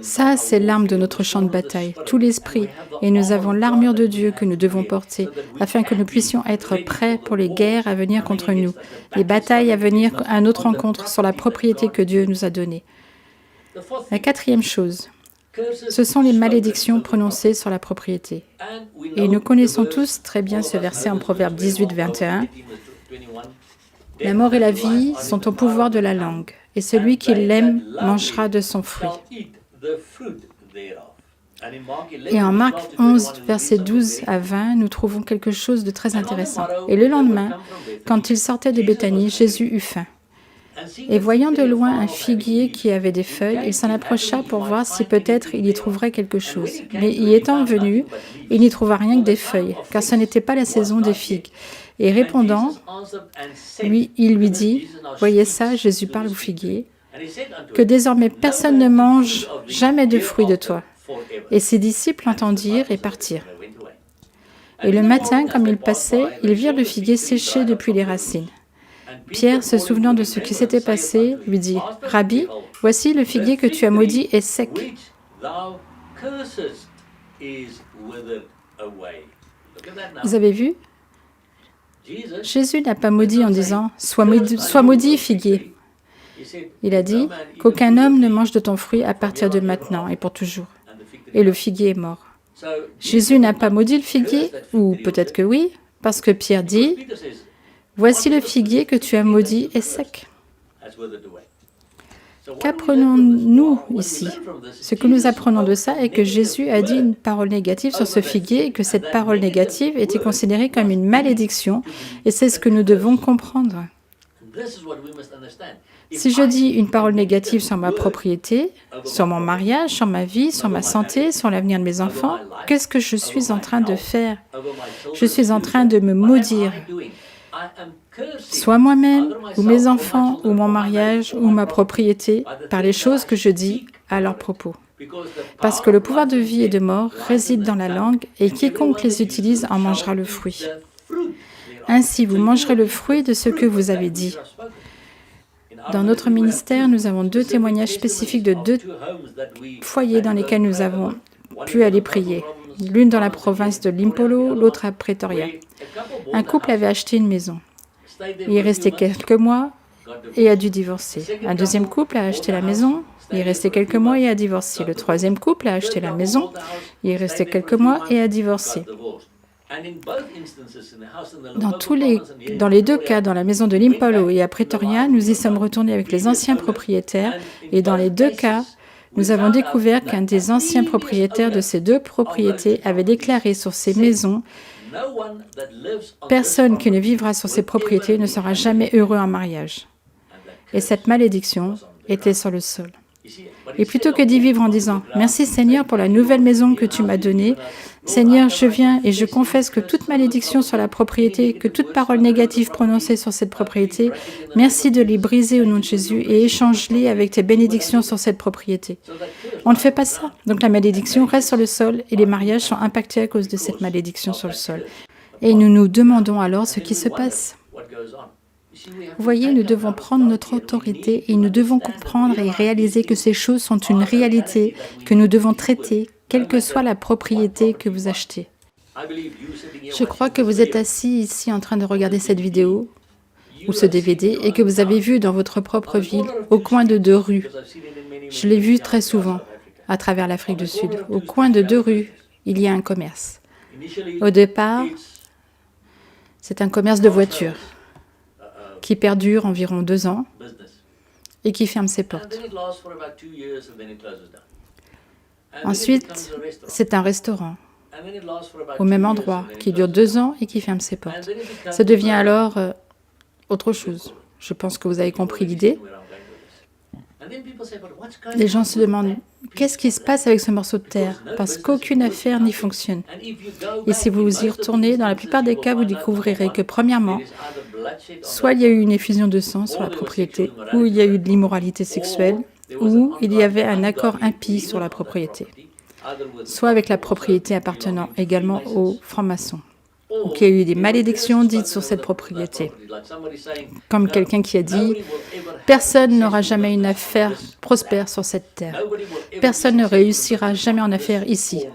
Ça, c'est l'arme de notre champ de bataille, tout l'esprit. Et nous avons l'armure de Dieu que nous devons porter, afin que nous puissions être prêts pour les guerres à venir contre nous, les batailles à venir à notre rencontre sur la propriété que Dieu nous a donnée. La quatrième chose, ce sont les malédictions prononcées sur la propriété. Et nous connaissons tous très bien ce verset en Proverbe 18, 21. La mort et la vie sont au pouvoir de la langue, et celui qui l'aime mangera de son fruit. Et en Marc 11, versets 12 à 20, nous trouvons quelque chose de très intéressant. Et le lendemain, quand il sortait de Béthanie, Jésus eut faim. Et voyant de loin un figuier qui avait des feuilles, il s'en approcha pour voir si peut-être il y trouverait quelque chose. Mais y étant venu, il n'y trouva rien que des feuilles, car ce n'était pas la saison des figues. Et répondant, il lui dit, « Voyez ça, Jésus parle au figuier, que désormais personne ne mange jamais de fruits de toi. » Et ses disciples entendirent et partirent. Et le matin, comme ils passaient, ils virent le figuier séché depuis les racines. Pierre, se souvenant de ce qui s'était passé, lui dit, « Rabbi, voici le figuier que tu as maudit est sec. » Vous avez vu? Jésus n'a pas maudit en disant « Sois maudit, figuier ». Il a dit « Qu'aucun homme ne mange de ton fruit à partir de maintenant et pour toujours. » Et le figuier est mort. Jésus n'a pas maudit le figuier, ou peut-être que oui, parce que Pierre dit « Voici le figuier que tu as maudit est sec. » Qu'apprenons-nous ici? Ce que nous apprenons de ça est que Jésus a dit une parole négative sur ce figuier et que cette parole négative était considérée comme une malédiction et c'est ce que nous devons comprendre. Si je dis une parole négative sur ma propriété, sur mon mariage, sur ma vie, sur ma santé, sur l'avenir de mes enfants, qu'est-ce que je suis en train de faire? Je suis en train de me maudire. Soit moi-même, ou mes enfants, ou mon mariage, ou ma propriété, par les choses que je dis à leur propos. Parce que le pouvoir de vie et de mort réside dans la langue, et quiconque les utilise en mangera le fruit. Ainsi, vous mangerez le fruit de ce que vous avez dit. Dans notre ministère, nous avons 2 témoignages spécifiques de 2 foyers dans lesquels nous avons pu aller prier. L'une dans la province de Limpolo, l'autre à Pretoria. Un couple avait acheté une maison. Il est resté quelques mois et a dû divorcer. Un deuxième couple a acheté la maison. Il est resté quelques mois et a divorcé. Le troisième couple a acheté la maison. Il est resté quelques mois et a divorcé. Dans les 2 cas, dans la maison de Limpolo et à Pretoria, nous y sommes retournés avec les anciens propriétaires. Et dans les 2 cas, nous avons découvert qu'un des anciens propriétaires de ces 2 propriétés avait déclaré sur ces maisons « Personne qui ne vivra sur ces propriétés ne sera jamais heureux en mariage. » Et cette malédiction était sur le sol. Et plutôt que d'y vivre en disant « Merci Seigneur pour la nouvelle maison que tu m'as donnée, Seigneur, je viens et je confesse que toute malédiction sur la propriété, que toute parole négative prononcée sur cette propriété, merci de les briser au nom de Jésus et échange-les avec tes bénédictions sur cette propriété. » On ne fait pas ça. Donc la malédiction reste sur le sol et les mariages sont impactés à cause de cette malédiction sur le sol. Et nous nous demandons alors ce qui se passe. Vous voyez, nous devons prendre notre autorité et nous devons comprendre et réaliser que ces choses sont une réalité que nous devons traiter, quelle que soit la propriété que vous achetez. Je crois que vous êtes assis ici en train de regarder cette vidéo ou ce DVD et que vous avez vu dans votre propre ville, au coin de 2 rues. Je l'ai vu très souvent à travers l'Afrique du Sud. Au coin de 2 rues, il y a un commerce. Au départ, c'est un commerce de voitures qui perdure environ 2 ans et qui ferme ses portes. Ensuite, c'est un restaurant au même endroit qui dure 2 ans et qui ferme ses portes. Ça devient alors autre chose. Je pense que vous avez compris l'idée. Les gens se demandent, qu'est-ce qui se passe avec ce morceau de terre? Parce qu'aucune affaire n'y fonctionne. Et si vous y retournez, dans la plupart des cas, vous découvrirez que premièrement, soit il y a eu une effusion de sang sur la propriété, ou il y a eu de l'immoralité sexuelle, ou il y avait un accord impie sur la propriété, soit avec la propriété appartenant également aux francs-maçons, ou qu'il y a eu des malédictions dites sur cette propriété. Comme quelqu'un qui a dit, personne n'aura jamais une affaire prospère sur cette terre. Personne ne réussira jamais en affaires ici.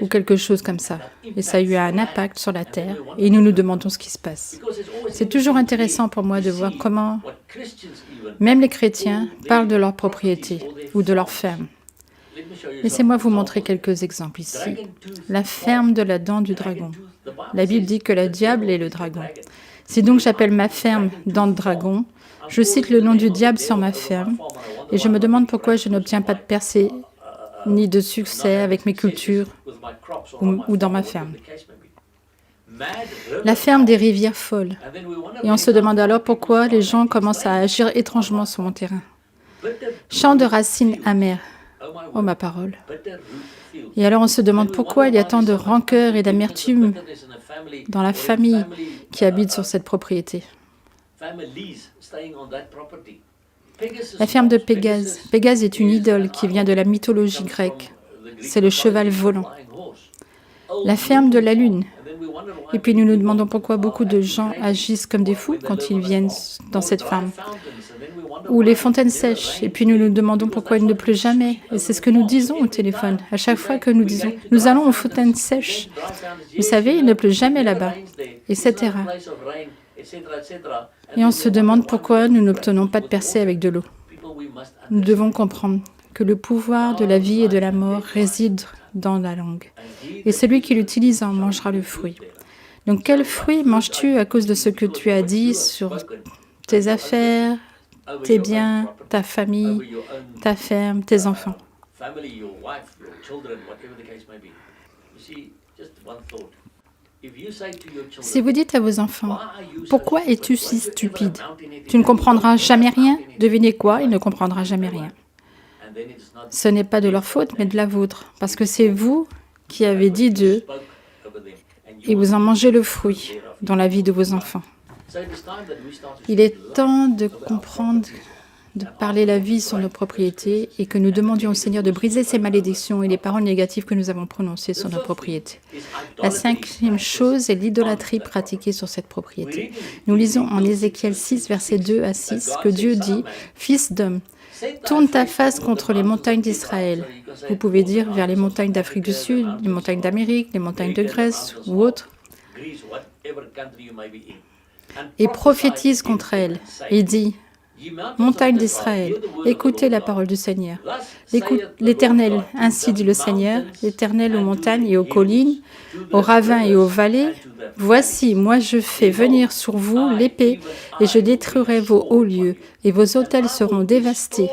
Ou quelque chose comme ça. Et ça a eu un impact sur la terre. Et nous nous demandons ce qui se passe. C'est toujours intéressant pour moi de voir comment même les chrétiens parlent de leur propriété ou de leur ferme. Laissez-moi vous montrer quelques exemples ici. La ferme de la dent du dragon. La Bible dit que le diable est le dragon. Si donc j'appelle ma ferme dent de dragon, je cite le nom du diable sur ma ferme et je me demande pourquoi je n'obtiens pas de percée ni de succès avec mes cultures ou dans ma ferme. La ferme des rivières folles. Et on se demande alors pourquoi les gens commencent à agir étrangement sur mon terrain. Champ de racines amères. Oh ma parole. Et alors on se demande pourquoi il y a tant de rancœur et d'amertume dans la famille qui habite sur cette propriété. La ferme de Pégase. Pégase est une idole qui vient de la mythologie grecque. C'est le cheval volant. La ferme de la lune. Et puis nous nous demandons pourquoi beaucoup de gens agissent comme des fous quand ils viennent dans cette ferme. Ou les fontaines sèches. Et puis nous nous demandons pourquoi il ne pleut jamais. Et c'est ce que nous disons au téléphone. À chaque fois que nous disons, nous allons aux fontaines sèches. Vous savez, il ne pleut jamais là-bas. Etc. Et on se demande pourquoi nous n'obtenons pas de percée avec de l'eau. Nous devons comprendre que le pouvoir de la vie et de la mort réside dans la langue. Et celui qui l'utilise en mangera le fruit. Donc quel fruit manges-tu à cause de ce que tu as dit sur tes affaires, tes biens, ta famille, ta ferme, tes enfants? Si vous dites à vos enfants, « Pourquoi es-tu si stupide? Tu ne comprendras jamais rien. » Devinez quoi? Il ne comprendra jamais rien. Ce n'est pas de leur faute, mais de la vôtre, parce que c'est vous qui avez dit d'eux et vous en mangez le fruit dans la vie de vos enfants. Il est temps de comprendre, de parler la vie sur nos propriétés et que nous demandions au Seigneur de briser ces malédictions et les paroles négatives que nous avons prononcées sur nos propriétés. La 5e chose est l'idolâtrie pratiquée sur cette propriété. Nous lisons en Ézéchiel 6, versets 2 à 6, que Dieu dit « Fils d'homme, tourne ta face contre les montagnes d'Israël. » Vous pouvez dire vers les montagnes d'Afrique du Sud, les montagnes d'Amérique, les montagnes de Grèce ou autres. Et prophétise contre elles et dit « Montagne d'Israël, écoutez la parole du Seigneur. Écoute l'Éternel, ainsi dit le Seigneur, l'Éternel aux montagnes et aux collines, aux ravins et aux vallées. Voici, moi je fais venir sur vous l'épée et je détruirai vos hauts lieux et vos autels seront dévastés. »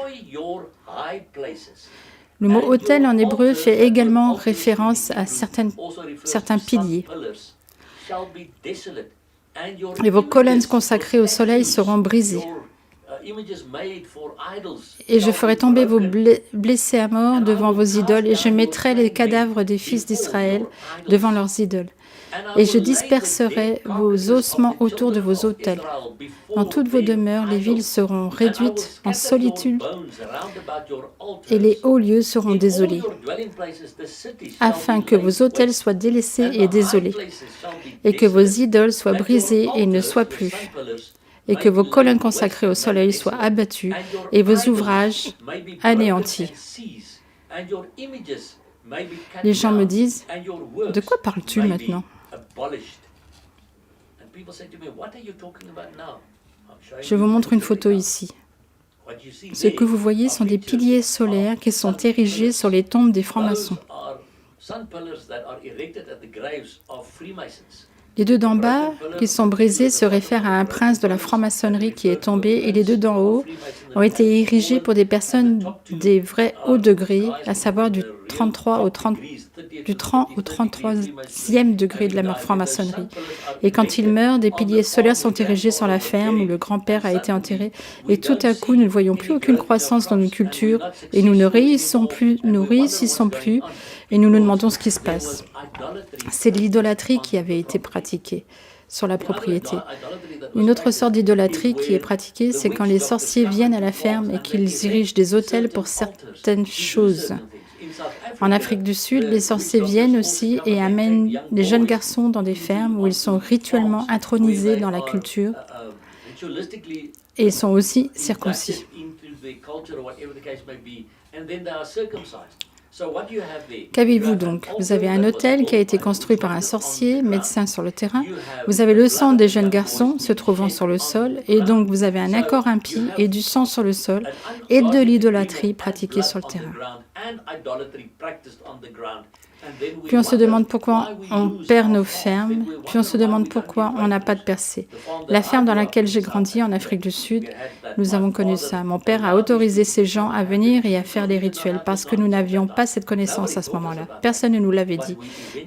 Le mot autel en hébreu fait également référence à certains piliers. Et vos colonnes consacrées au soleil seront brisées. Et je ferai tomber vos blessés à mort devant vos idoles, et je mettrai les cadavres des fils d'Israël devant leurs idoles. Et je disperserai vos ossements autour de vos autels. Dans toutes vos demeures, les villes seront réduites en solitude, et les hauts lieux seront désolés, afin que vos autels soient délaissés et désolés, et que vos idoles soient brisées et ne soient plus. et que vos colonnes consacrées au soleil soient abattues et vos ouvrages anéantis. Les gens me disent, de quoi parles-tu maintenant? Je vous montre une photo ici. Ce que vous voyez sont des piliers solaires qui sont érigés sur les tombes des francs-maçons. Les deux d'en bas, qui sont brisés, se réfèrent à un prince de la franc-maçonnerie qui est tombé, et les deux d'en haut ont été érigés pour des personnes des vrais hauts degrés, à savoir du 30 au 33e degré de la franc-maçonnerie. Et quand ils meurent, des piliers solaires sont érigés sur la ferme où le grand-père a été enterré. Et tout à coup, nous ne voyons plus aucune croissance dans nos cultures, et nous ne réussissons plus, et nous nous demandons ce qui se passe. C'est de l'idolâtrie qui avait été pratiquée sur la propriété. Une autre sorte d'idolâtrie qui est pratiquée, c'est quand les sorciers viennent à la ferme et qu'ils érigent des autels pour certaines choses. En Afrique du Sud, les sorciers viennent aussi et amènent les jeunes garçons dans des fermes où ils sont rituellement intronisés dans la culture et sont aussi circoncis. Qu'avez-vous donc? Vous avez un autel qui a été construit par un sorcier, médecin sur le terrain. Vous avez le sang des jeunes garçons se trouvant sur le sol, et donc vous avez un accord impie et du sang sur le sol, et de l'idolâtrie pratiquée sur le terrain. Puis on se demande pourquoi on perd nos fermes, puis on se demande pourquoi on n'a pas de percée. La ferme dans laquelle j'ai grandi en Afrique du Sud, nous avons connu ça. Mon père a autorisé ces gens à venir et à faire des rituels parce que nous n'avions pas cette connaissance à ce moment-là. Personne ne nous l'avait dit,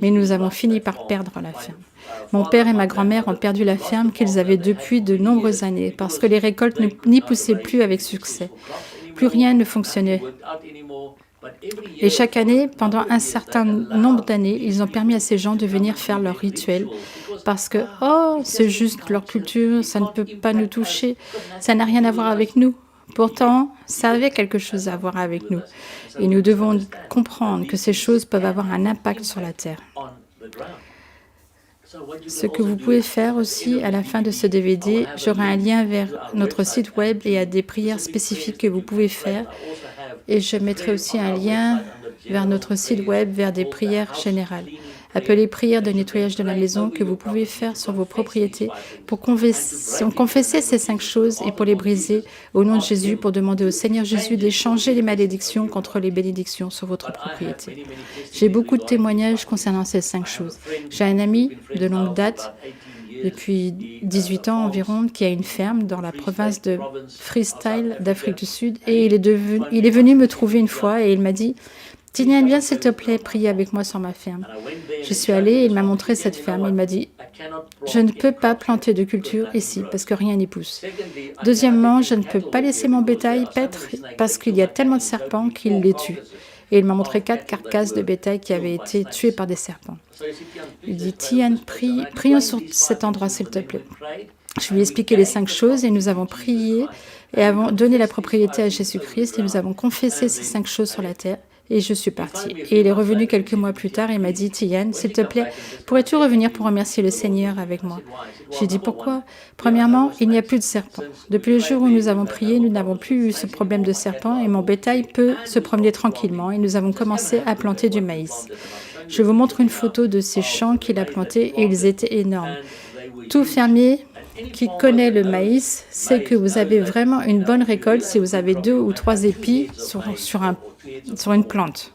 mais nous avons fini par perdre la ferme. Mon père et ma grand-mère ont perdu la ferme qu'ils avaient depuis de nombreuses années parce que les récoltes n'y poussaient plus avec succès. Plus rien ne fonctionnait. Et chaque année, pendant un certain nombre d'années, ils ont permis à ces gens de venir faire leurs rituels parce que, oh, c'est juste leur culture, ça ne peut pas nous toucher, ça n'a rien à voir avec nous. Pourtant, ça avait quelque chose à voir avec nous. Et nous devons comprendre que ces choses peuvent avoir un impact sur la terre. Ce que vous pouvez faire aussi à la fin de ce DVD, j'aurai un lien vers notre site web et à des prières spécifiques que vous pouvez faire. Et je mettrai aussi un lien vers notre site web, vers des prières générales, appelées prières de nettoyage de la maison que vous pouvez faire sur vos propriétés pour confesser ces 5 choses et pour les briser au nom de Jésus, pour demander au Seigneur Jésus d'échanger les malédictions contre les bénédictions sur votre propriété. J'ai beaucoup de témoignages concernant ces 5 choses. J'ai un ami de longue date, depuis 18 ans environ, qui a une ferme dans la province de Freestyle d'Afrique du Sud. Et il est venu me trouver une fois et il m'a dit « Tinian, viens s'il te plaît prier avec moi sur ma ferme. » Je suis allée et il m'a montré cette ferme. Il m'a dit « Je ne peux pas planter de culture ici parce que rien n'y pousse. Deuxièmement, je ne peux pas laisser mon bétail paître parce qu'il y a tellement de serpents qu'il les tue. » Et il m'a montré 4 carcasses de bétail qui avaient été tuées par des serpents. Il dit, Tian, prions sur cet endroit, s'il te plaît. Je lui ai expliqué les 5 choses et nous avons prié et avons donné la propriété à Jésus-Christ et nous avons confessé ces 5 choses sur la terre. Et je suis partie. Et il est revenu quelques mois plus tard et il m'a dit, Tian, s'il te plaît, pourrais-tu revenir pour remercier le Seigneur avec moi? J'ai dit, pourquoi? Premièrement, il n'y a plus de serpents. Depuis le jour où nous avons prié, nous n'avons plus eu ce problème de serpents et mon bétail peut se promener tranquillement et nous avons commencé à planter du maïs. Je vous montre une photo de ces champs qu'il a plantés et ils étaient énormes. Tout fermier qui connaît le maïs sait que vous avez vraiment une bonne récolte si vous avez 2 ou 3 épis sur une plante.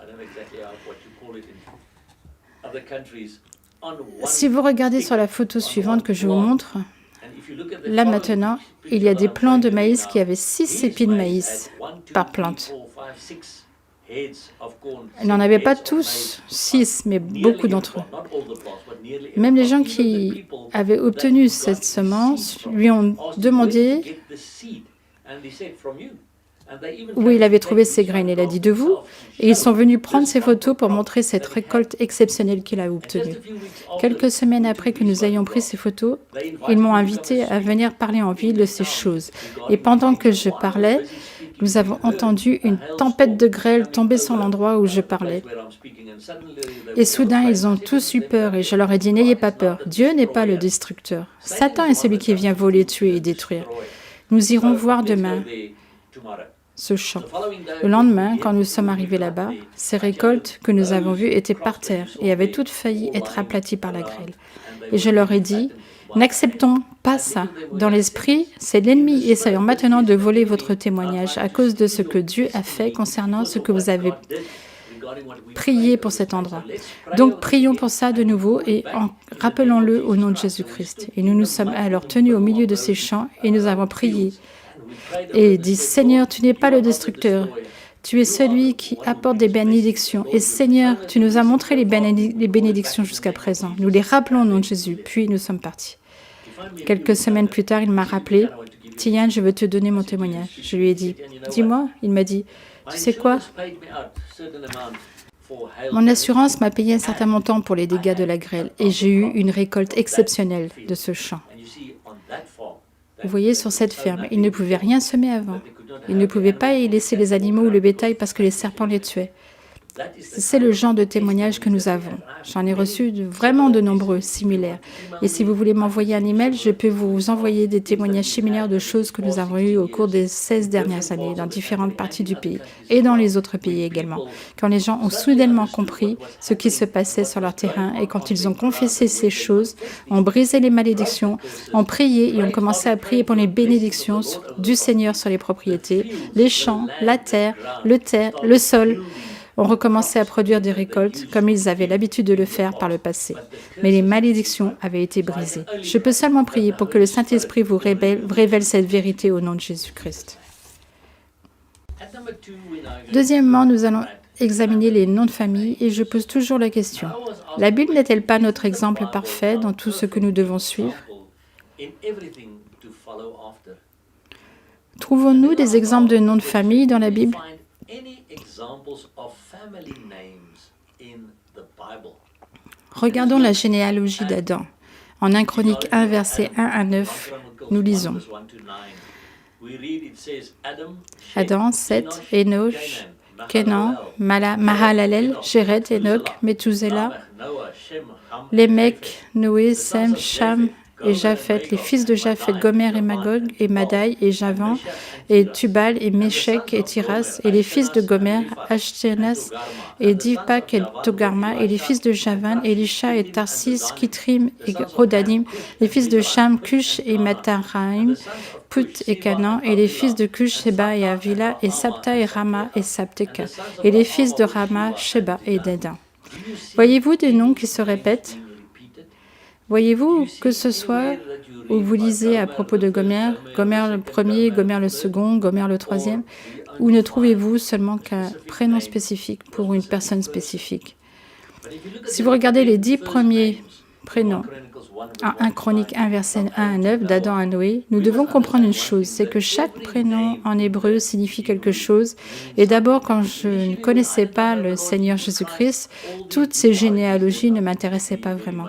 Si vous regardez sur la photo suivante que je vous montre, là maintenant, il y a des plants de maïs qui avaient 6 épis de maïs par plante. Ils n'en avaient pas tous 6, mais beaucoup d'entre eux. Même les gens qui avaient obtenu cette semence lui ont demandé où il avait trouvé ces graines. Il a dit de vous. Et ils sont venus prendre ces photos pour montrer cette récolte exceptionnelle qu'il a obtenue. Quelques semaines après que nous ayons pris ces photos, ils m'ont invité à venir parler en ville de ces choses. Et pendant que je parlais, Nous avons entendu une tempête de grêle tomber sur l'endroit où je parlais. Et soudain, ils ont tous eu peur et je leur ai dit, n'ayez pas peur. Dieu n'est pas le destructeur. Satan est celui qui vient voler, tuer et détruire. Nous irons voir demain ce champ. Le lendemain, quand nous sommes arrivés là-bas, ces récoltes que nous avons vues étaient par terre et avaient toutes failli être aplaties par la grêle. Et je leur ai dit, n'acceptons pas ça. Dans l'esprit, c'est l'ennemi essayant maintenant de voler votre témoignage à cause de ce que Dieu a fait concernant ce que vous avez prié pour cet endroit. Donc prions pour ça de nouveau et rappelons-le au nom de Jésus-Christ. Et nous nous sommes alors tenus au milieu de ces champs et nous avons prié et dit, Seigneur, tu n'es pas le destructeur. Tu es celui qui apporte des bénédictions. Et Seigneur, tu nous as montré les bénédictions jusqu'à présent. Nous les rappelons au nom de Jésus, puis nous sommes partis. Quelques semaines plus tard, il m'a rappelé, Tian, je veux te donner mon témoignage. Je lui ai dit, dis-moi. Il m'a dit, tu sais quoi? Mon assurance m'a payé un certain montant pour les dégâts de la grêle et j'ai eu une récolte exceptionnelle de ce champ. Vous voyez, sur cette ferme, ils ne pouvaient rien semer avant. Ils ne pouvaient pas y laisser les animaux ou le bétail parce que les serpents les tuaient. C'est le genre de témoignage que nous avons. J'en ai reçu vraiment de nombreux, similaires. Et si vous voulez m'envoyer un email, je peux vous envoyer des témoignages similaires de choses que nous avons eues au cours des 16 dernières années dans différentes parties du pays et dans les autres pays également. Quand les gens ont soudainement compris ce qui se passait sur leur terrain et quand ils ont confessé ces choses, ont brisé les malédictions, ont prié et ont commencé à prier pour les bénédictions du Seigneur sur les propriétés, les champs, la terre, le sol, ont recommencé à produire des récoltes comme ils avaient l'habitude de le faire par le passé. Mais les malédictions avaient été brisées. Je peux seulement prier pour que le Saint-Esprit vous révèle cette vérité au nom de Jésus-Christ. Deuxièmement, nous allons examiner les noms de famille et je pose toujours la question. La Bible n'est-elle pas notre exemple parfait dans tout ce que nous devons suivre? Trouvons-nous des exemples de noms de famille dans la Bible? Regardons la généalogie d'Adam. En 1 Chronique 1, versets 1 à 9, nous lisons. Adam, Seth, Enoch, Kenan, Mahalalel, Jéred, Enoch, Méthousélah, Lémec, Noé, Sem, Cham et Japheth, les fils de Japheth, Gomer et Magog, et Madai, et Javan, et Tubal, et Méchec, et Tiras, et les fils de Gomer, Ashténas, et Divpak, et Togarma, et les fils de Javan, Elisha, et Tarsis, Kitrim, et Rodanim, les fils de Cham, Cush, et Mataraim, Put et Canaan, et les fils de Cush, Sheba, et Avila, et Sapta, et Rama, et Sapteka, et les fils de Rama, Sheba, et Dedan. Voyez-vous des noms qui se répètent? Voyez-vous que ce soit où vous lisez à propos de Gomer, Gomer le premier, Gomer le second, Gomer le troisième, ou ne trouvez-vous seulement qu'un prénom spécifique pour une personne spécifique? Si vous regardez les 10 premiers prénoms en 1 Chronique 1, verset 1 à 9, d'Adam à Noé, nous devons comprendre une chose, c'est que chaque prénom en hébreu signifie quelque chose. Et d'abord, quand je ne connaissais pas le Seigneur Jésus-Christ, toutes ces généalogies ne m'intéressaient pas vraiment,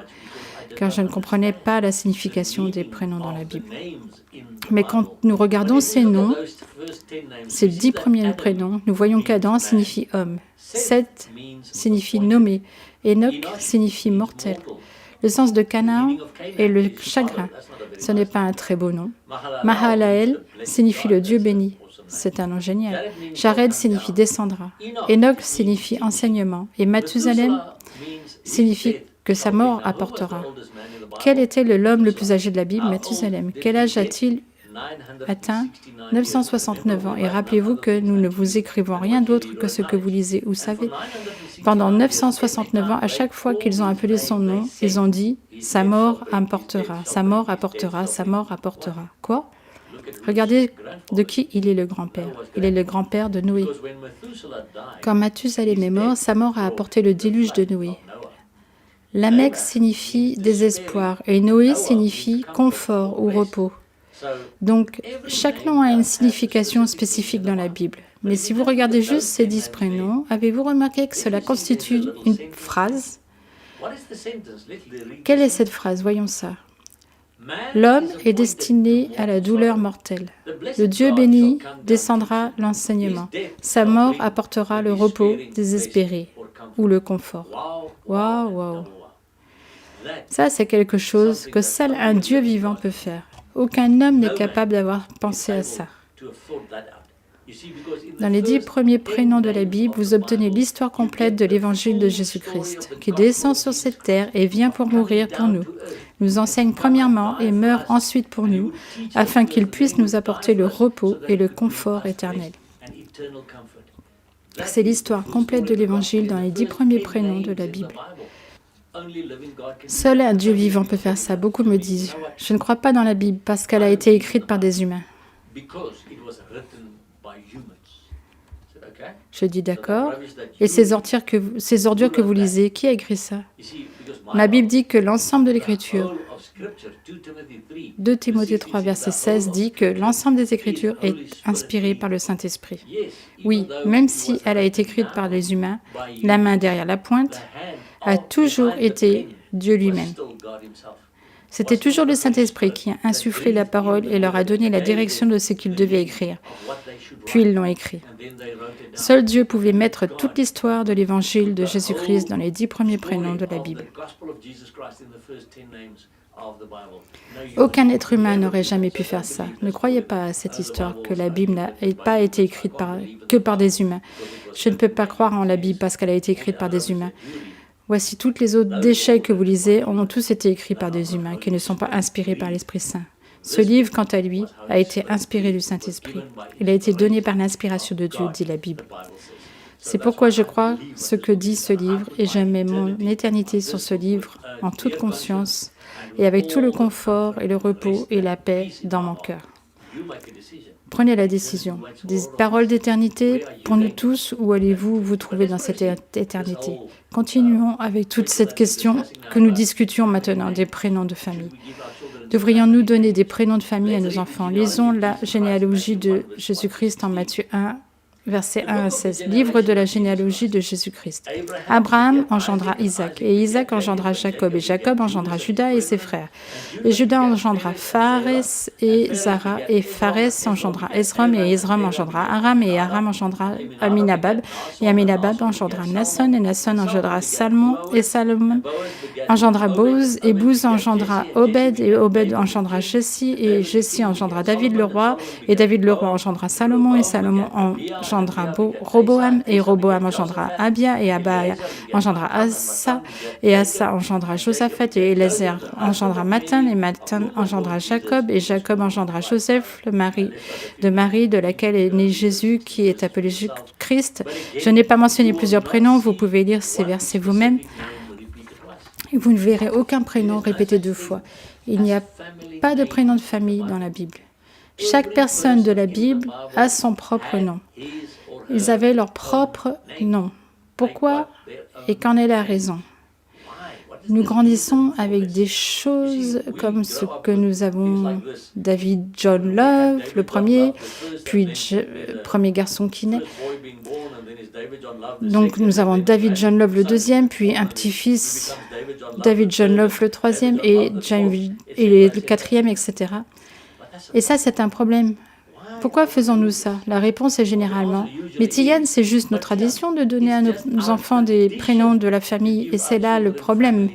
car je ne comprenais pas la signification des prénoms dans la Bible. Mais quand nous regardons ces noms, ces 10 premiers prénoms, nous voyons qu'Adam signifie homme, Seth signifie nommé, Enoch signifie mortel. Le sens de Canaan est le chagrin. Ce n'est pas un très beau nom. Mahalael signifie le Dieu béni. C'est un nom génial. Jared signifie descendra. Enoch signifie enseignement. Et Mathusalem signifie que sa mort apportera. Quel était l'homme le plus âgé de la Bible? Mathusalem. Quel âge a-t-il atteint? 969 ans. Et rappelez-vous que nous ne vous écrivons rien d'autre que ce que vous lisez ou savez. Pendant 969 ans, à chaque fois qu'ils ont appelé son nom, ils ont dit « sa mort apportera, sa mort apportera, sa mort apportera ». Quoi? Regardez de qui il est le grand-père. Il est le grand-père de Noé. Quand Mathusalem est mort, sa mort a apporté le déluge de Noé. Lamech signifie désespoir et Noé signifie confort ou repos. Donc, chaque nom a une signification spécifique dans la Bible. Mais si vous regardez juste ces 10 prénoms, avez-vous remarqué que cela constitue une phrase? Quelle est cette phrase? Voyons ça. L'homme est destiné à la douleur mortelle. Le Dieu béni descendra l'enseignement. Sa mort apportera le repos désespéré ou le confort. Waouh, waouh. Ça, c'est quelque chose que seul un Dieu vivant peut faire. Aucun homme n'est capable d'avoir pensé à ça. Dans les 10 premiers prénoms de la Bible, vous obtenez l'histoire complète de l'évangile de Jésus-Christ, qui descend sur cette terre et vient pour mourir pour nous, nous enseigne premièrement et meurt ensuite pour nous, afin qu'il puisse nous apporter le repos et le confort éternel. C'est l'histoire complète de l'évangile dans les 10 premiers prénoms de la Bible. Seul un Dieu vivant peut faire ça. Beaucoup me disent, je ne crois pas dans la Bible parce qu'elle a été écrite par des humains. Je dis d'accord. Et ces ordures que vous lisez, qui a écrit ça? La Bible dit que l'ensemble de l'Écriture, 2 Timothée 3, verset 16, dit que l'ensemble des Écritures est inspiré par le Saint-Esprit. Oui, même si elle a été écrite par les humains, la main derrière la pointe a toujours été Dieu lui-même. C'était toujours le Saint-Esprit qui a insufflé la parole et leur a donné la direction de ce qu'ils devaient écrire. Puis ils l'ont écrit. Seul Dieu pouvait mettre toute l'histoire de l'évangile de Jésus-Christ dans les 10 premiers prénoms de la Bible. Aucun être humain n'aurait jamais pu faire ça. Ne croyez pas à cette histoire que la Bible n'a pas été écrite que par des humains. Je ne peux pas croire en la Bible parce qu'elle a été écrite par des humains. Voici toutes les autres déchets que vous lisez ont tous été écrits par des humains qui ne sont pas inspirés par l'Esprit Saint. Ce livre, quant à lui, a été inspiré du Saint-Esprit. Il a été donné par l'inspiration de Dieu, dit la Bible. C'est pourquoi je crois ce que dit ce livre et je mets mon éternité sur ce livre en toute conscience et avec tout le confort et le repos et la paix dans mon cœur. Prenez la décision. Des paroles d'éternité pour nous tous, où allez-vous vous trouver dans cette éternité? Continuons avec toute cette question que nous discutions maintenant, des prénoms de famille. Devrions-nous donner des prénoms de famille à nos enfants? Lisons la généalogie de Jésus-Christ en Matthieu 1, versets 1 à 16. Livre de la généalogie de Jésus-Christ. Abraham engendra Isaac, et Isaac engendra Jacob, et Jacob engendra Judas et ses frères. Et Judas engendra Pharès et Zara, et Pharès engendra Esrom, et Esrom engendra Aram, et Aram engendra Aminabab, et Aminabab engendra Nasson, et Nasson engendra Salmon, et Salomon engendra Boz, et Bouz engendra Obed, et Obed engendra Jessi, et Jessi engendra David le roi, et David le roi engendra Salomon, et Salomon engendra Roboam, et Roboam engendra Abia, et Abia engendra Asa, et Asa engendra Josaphat, et Élézer engendra Matan, et Matan engendra Jacob, et Jacob engendra Joseph, le mari de laquelle est né Jésus, qui est appelé Christ. Je n'ai pas mentionné plusieurs prénoms, vous pouvez lire ces versets vous-même. Et vous ne verrez aucun prénom répété 2 fois. Il n'y a pas de prénom de famille dans la Bible. Chaque personne de la Bible a son propre nom. Ils avaient leur propre nom. Pourquoi et qu'en est la raison? Nous grandissons avec des choses comme ce que nous avons David John Love, le premier, puis premier garçon qui naît. Donc nous avons David John Love le deuxième, puis un petit-fils, David John Love le troisième, et le quatrième, etc. Et ça, c'est un problème. Pourquoi faisons-nous ça? La réponse est généralement, mais Tiyan, c'est juste nos traditions de donner à nos enfants des prénoms de la famille, et c'est là le problème.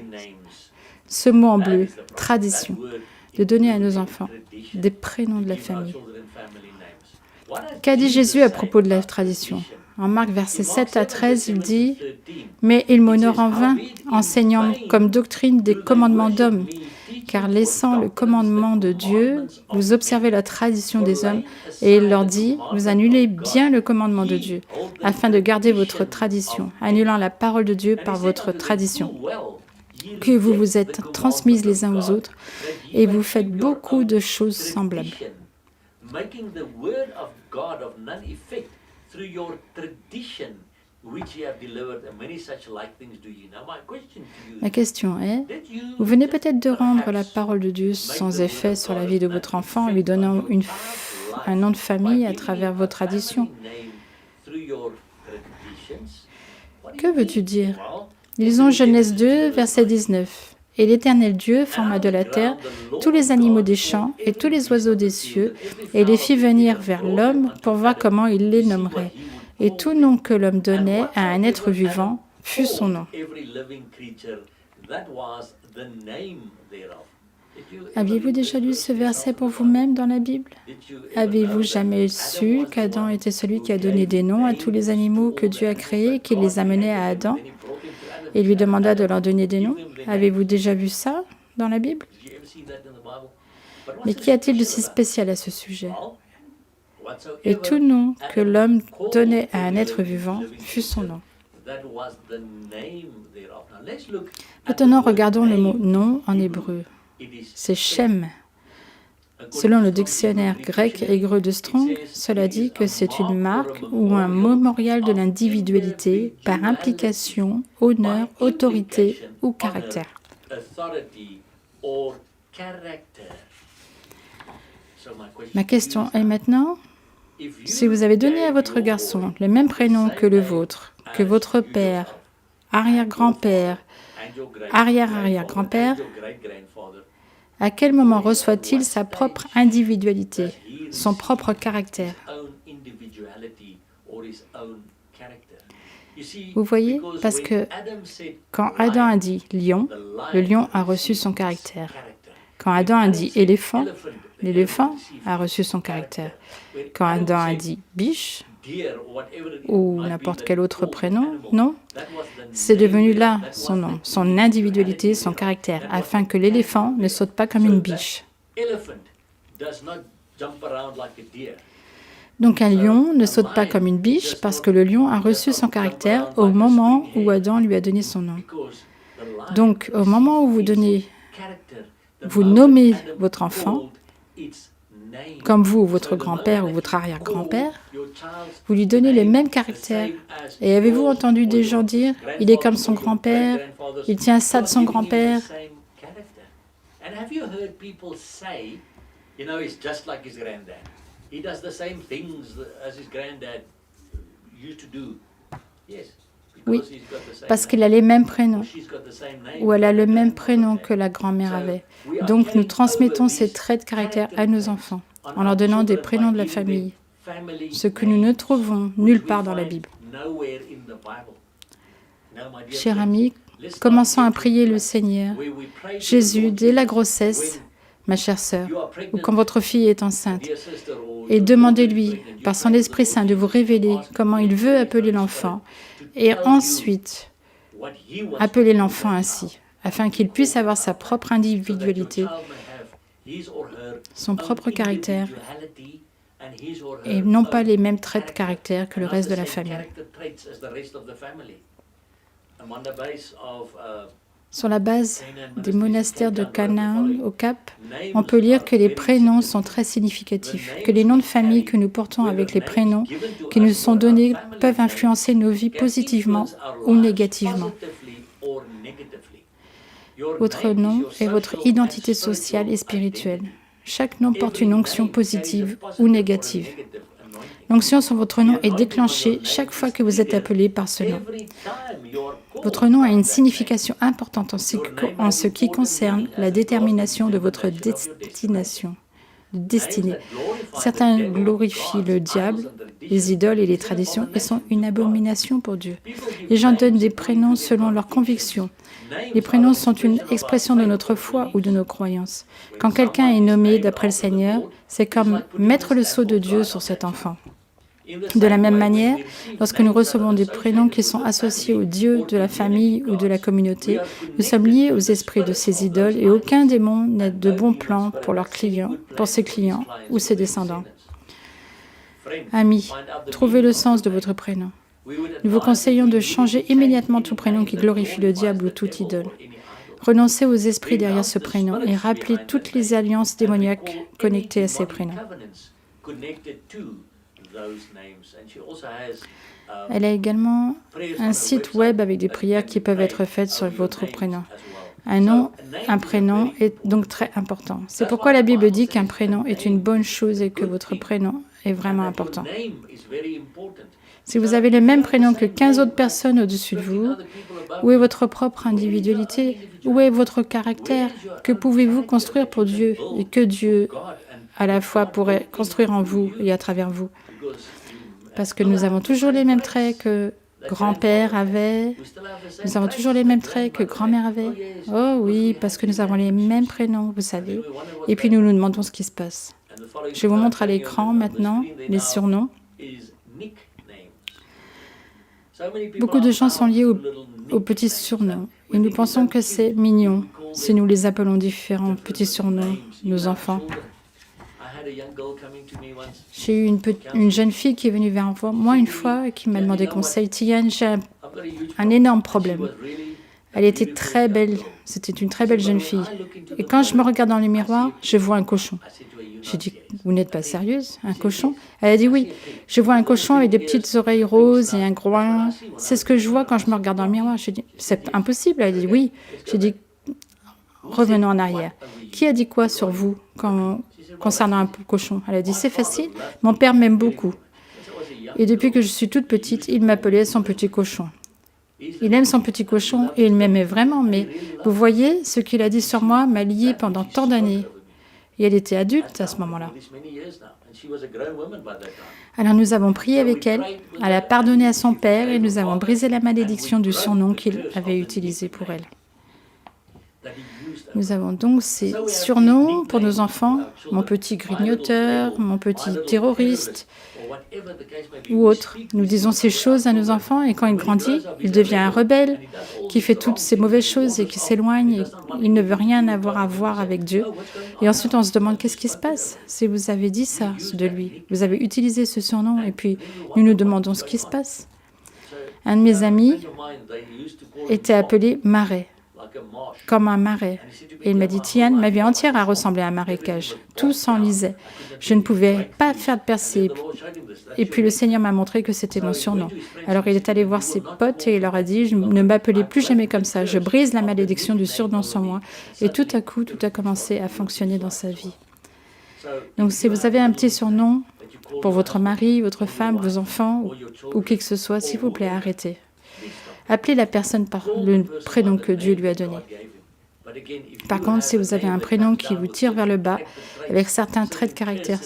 Ce mot en bleu, tradition, de donner à nos enfants des prénoms de la famille. Qu'a dit Jésus à propos de la tradition? En Marc, versets 7 à 13, il dit « Mais ils m'honorent en vain, enseignant comme doctrine des commandements d'hommes. Car laissant le commandement de Dieu, vous observez la tradition des hommes. » Et il leur dit, vous annulez bien le commandement de Dieu, afin de garder votre tradition, annulant la parole de Dieu par votre tradition, que vous vous êtes transmises les uns aux autres, et vous faites beaucoup de choses semblables. Ma question est, vous venez peut-être de rendre la parole de Dieu sans effet sur la vie de votre enfant en lui donnant un nom de famille à travers vos traditions. Que veux-tu dire? Lisons Genèse 2, verset 19. « Et l'Éternel Dieu forma de la terre tous les animaux des champs et tous les oiseaux des cieux, et les fit venir vers l'homme pour voir comment il les nommerait. Et tout nom que l'homme donnait à un être vivant fut son nom. Aviez-vous déjà lu ce verset pour vous-même dans la Bible? Avez-vous jamais su qu'Adam était celui qui a donné des noms à tous les animaux que Dieu a créés et qu'il les a menés à Adam et lui demanda de leur donner des noms? Avez-vous déjà vu ça dans la Bible? Mais qu'y a-t-il de si spécial à ce sujet? Et tout nom que l'homme donnait à un être vivant fut son nom. Maintenant, regardons le mot « nom » en hébreu. C'est Shem. Selon le dictionnaire grec-hébreu de Strong, cela dit que c'est une marque ou un mémorial de l'individualité par implication, honneur, autorité ou caractère. Ma question est maintenant, si vous avez donné à votre garçon le même prénom que le vôtre, que votre père, arrière-grand-père, arrière-arrière-grand-père, à quel moment reçoit-il sa propre individualité, son propre caractère? Vous voyez, parce que quand Adam a dit lion, le lion a reçu son caractère. Quand Adam a dit éléphant, l'éléphant a reçu son caractère. Quand Adam a dit biche, ou n'importe quel autre prénom, non, c'est devenu là son nom, son individualité, son caractère, afin que l'éléphant ne saute pas comme une biche. Donc un lion ne saute pas comme une biche parce que le lion a reçu son caractère au moment où Adam lui a donné son nom. Donc au moment où vous nommez votre enfant, comme vous ou votre grand-père ou votre arrière-grand-père, vous lui donnez le même caractère. Et avez-vous entendu des gens dire « il est comme son grand-père, il tient ça de son grand-père » Oui, parce qu'il a les mêmes prénoms, ou elle a le même prénom que la grand-mère avait. Donc nous transmettons ces traits de caractère à nos enfants, en leur donnant des prénoms de la famille, ce que nous ne trouvons nulle part dans la Bible. Chers amis, commençons à prier le Seigneur. Jésus, dès la grossesse, ma chère sœur, ou quand votre fille est enceinte, et demandez-lui, par son Esprit Saint, de vous révéler comment il veut appeler l'enfant, et ensuite, appeler l'enfant ainsi, afin qu'il puisse avoir sa propre individualité, son propre caractère, et non pas les mêmes traits de caractère que le reste de la famille. Sur la base des monastères de Canaan au Cap, on peut lire que les prénoms sont très significatifs, que les noms de famille que nous portons avec les prénoms qui nous sont donnés peuvent influencer nos vies positivement ou négativement. Votre nom est votre identité sociale et spirituelle. Chaque nom porte une onction positive ou négative. L'onction sur votre nom est déclenchée chaque fois que vous êtes appelé par ce nom. Votre nom a une signification importante en ce qui concerne la détermination de votre destinée. Certains glorifient le diable, les idoles et les traditions et sont une abomination pour Dieu. Les gens donnent des prénoms selon leurs convictions. Les prénoms sont une expression de notre foi ou de nos croyances. Quand quelqu'un est nommé d'après le Seigneur, c'est comme mettre le sceau de Dieu sur cet enfant. De la même manière, lorsque nous recevons des prénoms qui sont associés aux dieux de la famille ou de la communauté, nous sommes liés aux esprits de ces idoles et aucun démon n'a de bons plans pour ses clients ou ses descendants. Amis, trouvez le sens de votre prénom. Nous vous conseillons de changer immédiatement tout prénom qui glorifie le diable ou toute idole. Renoncez aux esprits derrière ce prénom et rappelez toutes les alliances démoniaques connectées à ces prénoms. Elle a également un site web avec des prières qui peuvent être faites sur votre prénom. Un prénom est donc très important. C'est pourquoi la Bible dit qu'un prénom est une bonne chose et que votre prénom est vraiment important. Si vous avez le même prénom que 15 autres personnes au-dessus de vous, où est votre propre individualité? Où est votre caractère? Que pouvez-vous construire pour Dieu et que Dieu, à la fois, pourrait construire en vous et à travers vous? Parce que nous avons toujours les mêmes traits que grand-père avait, nous avons toujours les mêmes traits que grand-mère avait. Oh oui, parce que nous avons les mêmes prénoms, vous savez. Et puis nous nous demandons ce qui se passe. Je vous montre à l'écran maintenant les surnoms. Beaucoup de gens sont liés aux petits surnoms et nous pensons que c'est mignon si nous les appelons différents petits surnoms, nos enfants. J'ai eu une jeune fille qui est venue vers moi une fois et qui m'a demandé conseil. Tian, j'ai un énorme problème. Elle était très belle, c'était une très belle jeune fille. Et quand je me regarde dans le miroir, je vois un cochon. J'ai dit, vous n'êtes pas sérieuse, un cochon? Elle a dit oui, je vois un cochon avec des petites oreilles roses et un groin. C'est ce que je vois quand je me regarde dans le miroir. J'ai dit, c'est impossible. Elle a dit oui. J'ai dit, revenons en arrière. Qui a dit quoi sur vous concernant un cochon? Elle a dit, c'est facile, mon père m'aime beaucoup. Et depuis que je suis toute petite, il m'appelait son petit cochon. Il aime son petit cochon et il m'aimait vraiment, mais vous voyez, ce qu'il a dit sur moi m'a liée pendant tant d'années. Et elle était adulte à ce moment-là. Alors nous avons prié avec elle, elle a pardonné à son père et nous avons brisé la malédiction du surnom qu'il avait utilisé pour elle. Nous avons donc ces surnoms pour nos enfants, mon petit grignoteur, mon petit terroriste ou autre. Nous disons ces choses à nos enfants et quand il grandit, il devient un rebelle qui fait toutes ces mauvaises choses et qui s'éloigne et il ne veut rien avoir à voir avec Dieu. Et ensuite on se demande qu'est-ce qui se passe si vous avez dit ça de lui. Vous avez utilisé ce surnom et puis nous nous demandons ce qui se passe. Un de mes amis était appelé Marais, comme un marais. Et il m'a dit, Tian, ma vie entière a ressemblé à un marécage. Tout s'enlisait. Je ne pouvais pas faire de percée. Et puis le Seigneur m'a montré que c'était mon surnom. Alors il est allé voir ses potes et il leur a dit, ne m'appelez plus jamais comme ça. Je brise la malédiction du surnom sur moi. Et tout à coup, tout a commencé à fonctionner dans sa vie. Donc si vous avez un petit surnom pour votre mari, votre femme, vos enfants ou qui que ce soit, s'il vous plaît, arrêtez. Appelez la personne par le prénom que Dieu lui a donné. Par contre, si vous avez un prénom qui vous tire vers le bas, avec certains traits de caractère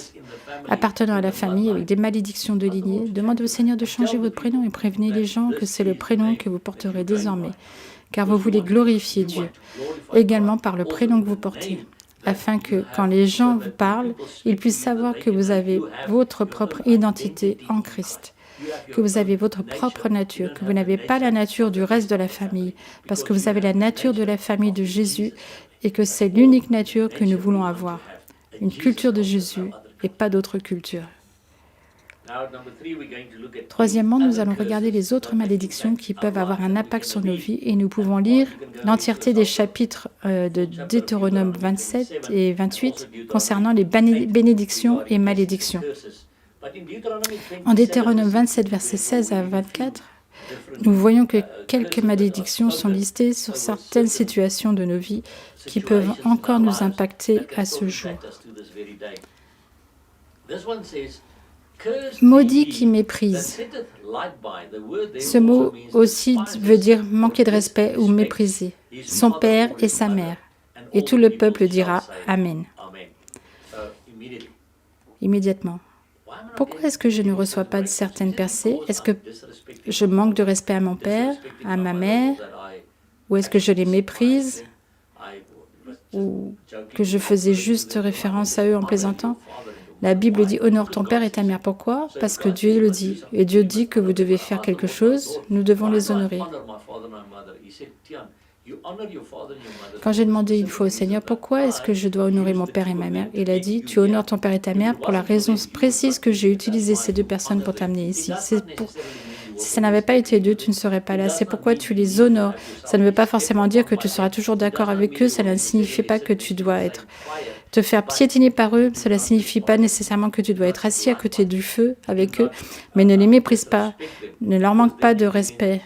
appartenant à la famille, avec des malédictions de lignée, demandez au Seigneur de changer votre prénom et prévenez les gens que c'est le prénom que vous porterez désormais, car vous voulez glorifier Dieu, également par le prénom que vous portez, afin que, quand les gens vous parlent, ils puissent savoir que vous avez votre propre identité en Christ, que vous avez votre propre nature, que vous n'avez pas la nature du reste de la famille, parce que vous avez la nature de la famille de Jésus et que c'est l'unique nature que nous voulons avoir, une culture de Jésus et pas d'autre culture. Troisièmement, nous allons regarder les autres malédictions qui peuvent avoir un impact sur nos vies et nous pouvons lire l'entièreté des chapitres de Deutéronome 27 et 28 concernant les bénédictions et malédictions. En Deutéronome 27, versets 16 à 24, nous voyons que quelques malédictions sont listées sur certaines situations de nos vies qui peuvent encore nous impacter à ce jour. Maudit qui méprise. Ce mot aussi veut dire manquer de respect ou mépriser son père et sa mère. Et tout le peuple dira Amen. Immédiatement. Pourquoi est-ce que je ne reçois pas de certaines percées? Est-ce que je manque de respect à mon père, à ma mère? Ou est-ce que je les méprise? Ou que je faisais juste référence à eux en plaisantant? La Bible dit « Honore ton père et ta mère ». Pourquoi? Parce que Dieu le dit. Et Dieu dit que vous devez faire quelque chose, nous devons les honorer. Quand j'ai demandé une fois au Seigneur, pourquoi est-ce que je dois honorer mon père et ma mère? Il a dit, tu honores ton père et ta mère pour la raison précise que j'ai utilisé ces deux personnes pour t'amener ici. Si ça n'avait pas été d'eux, tu ne serais pas là. C'est pourquoi tu les honores. Ça ne veut pas forcément dire que tu seras toujours d'accord avec eux. Cela ne signifie pas que tu dois te faire piétiner par eux. Cela ne signifie pas nécessairement que tu dois être assis à côté du feu avec eux. Mais ne les méprise pas. Ne leur manque pas de respect.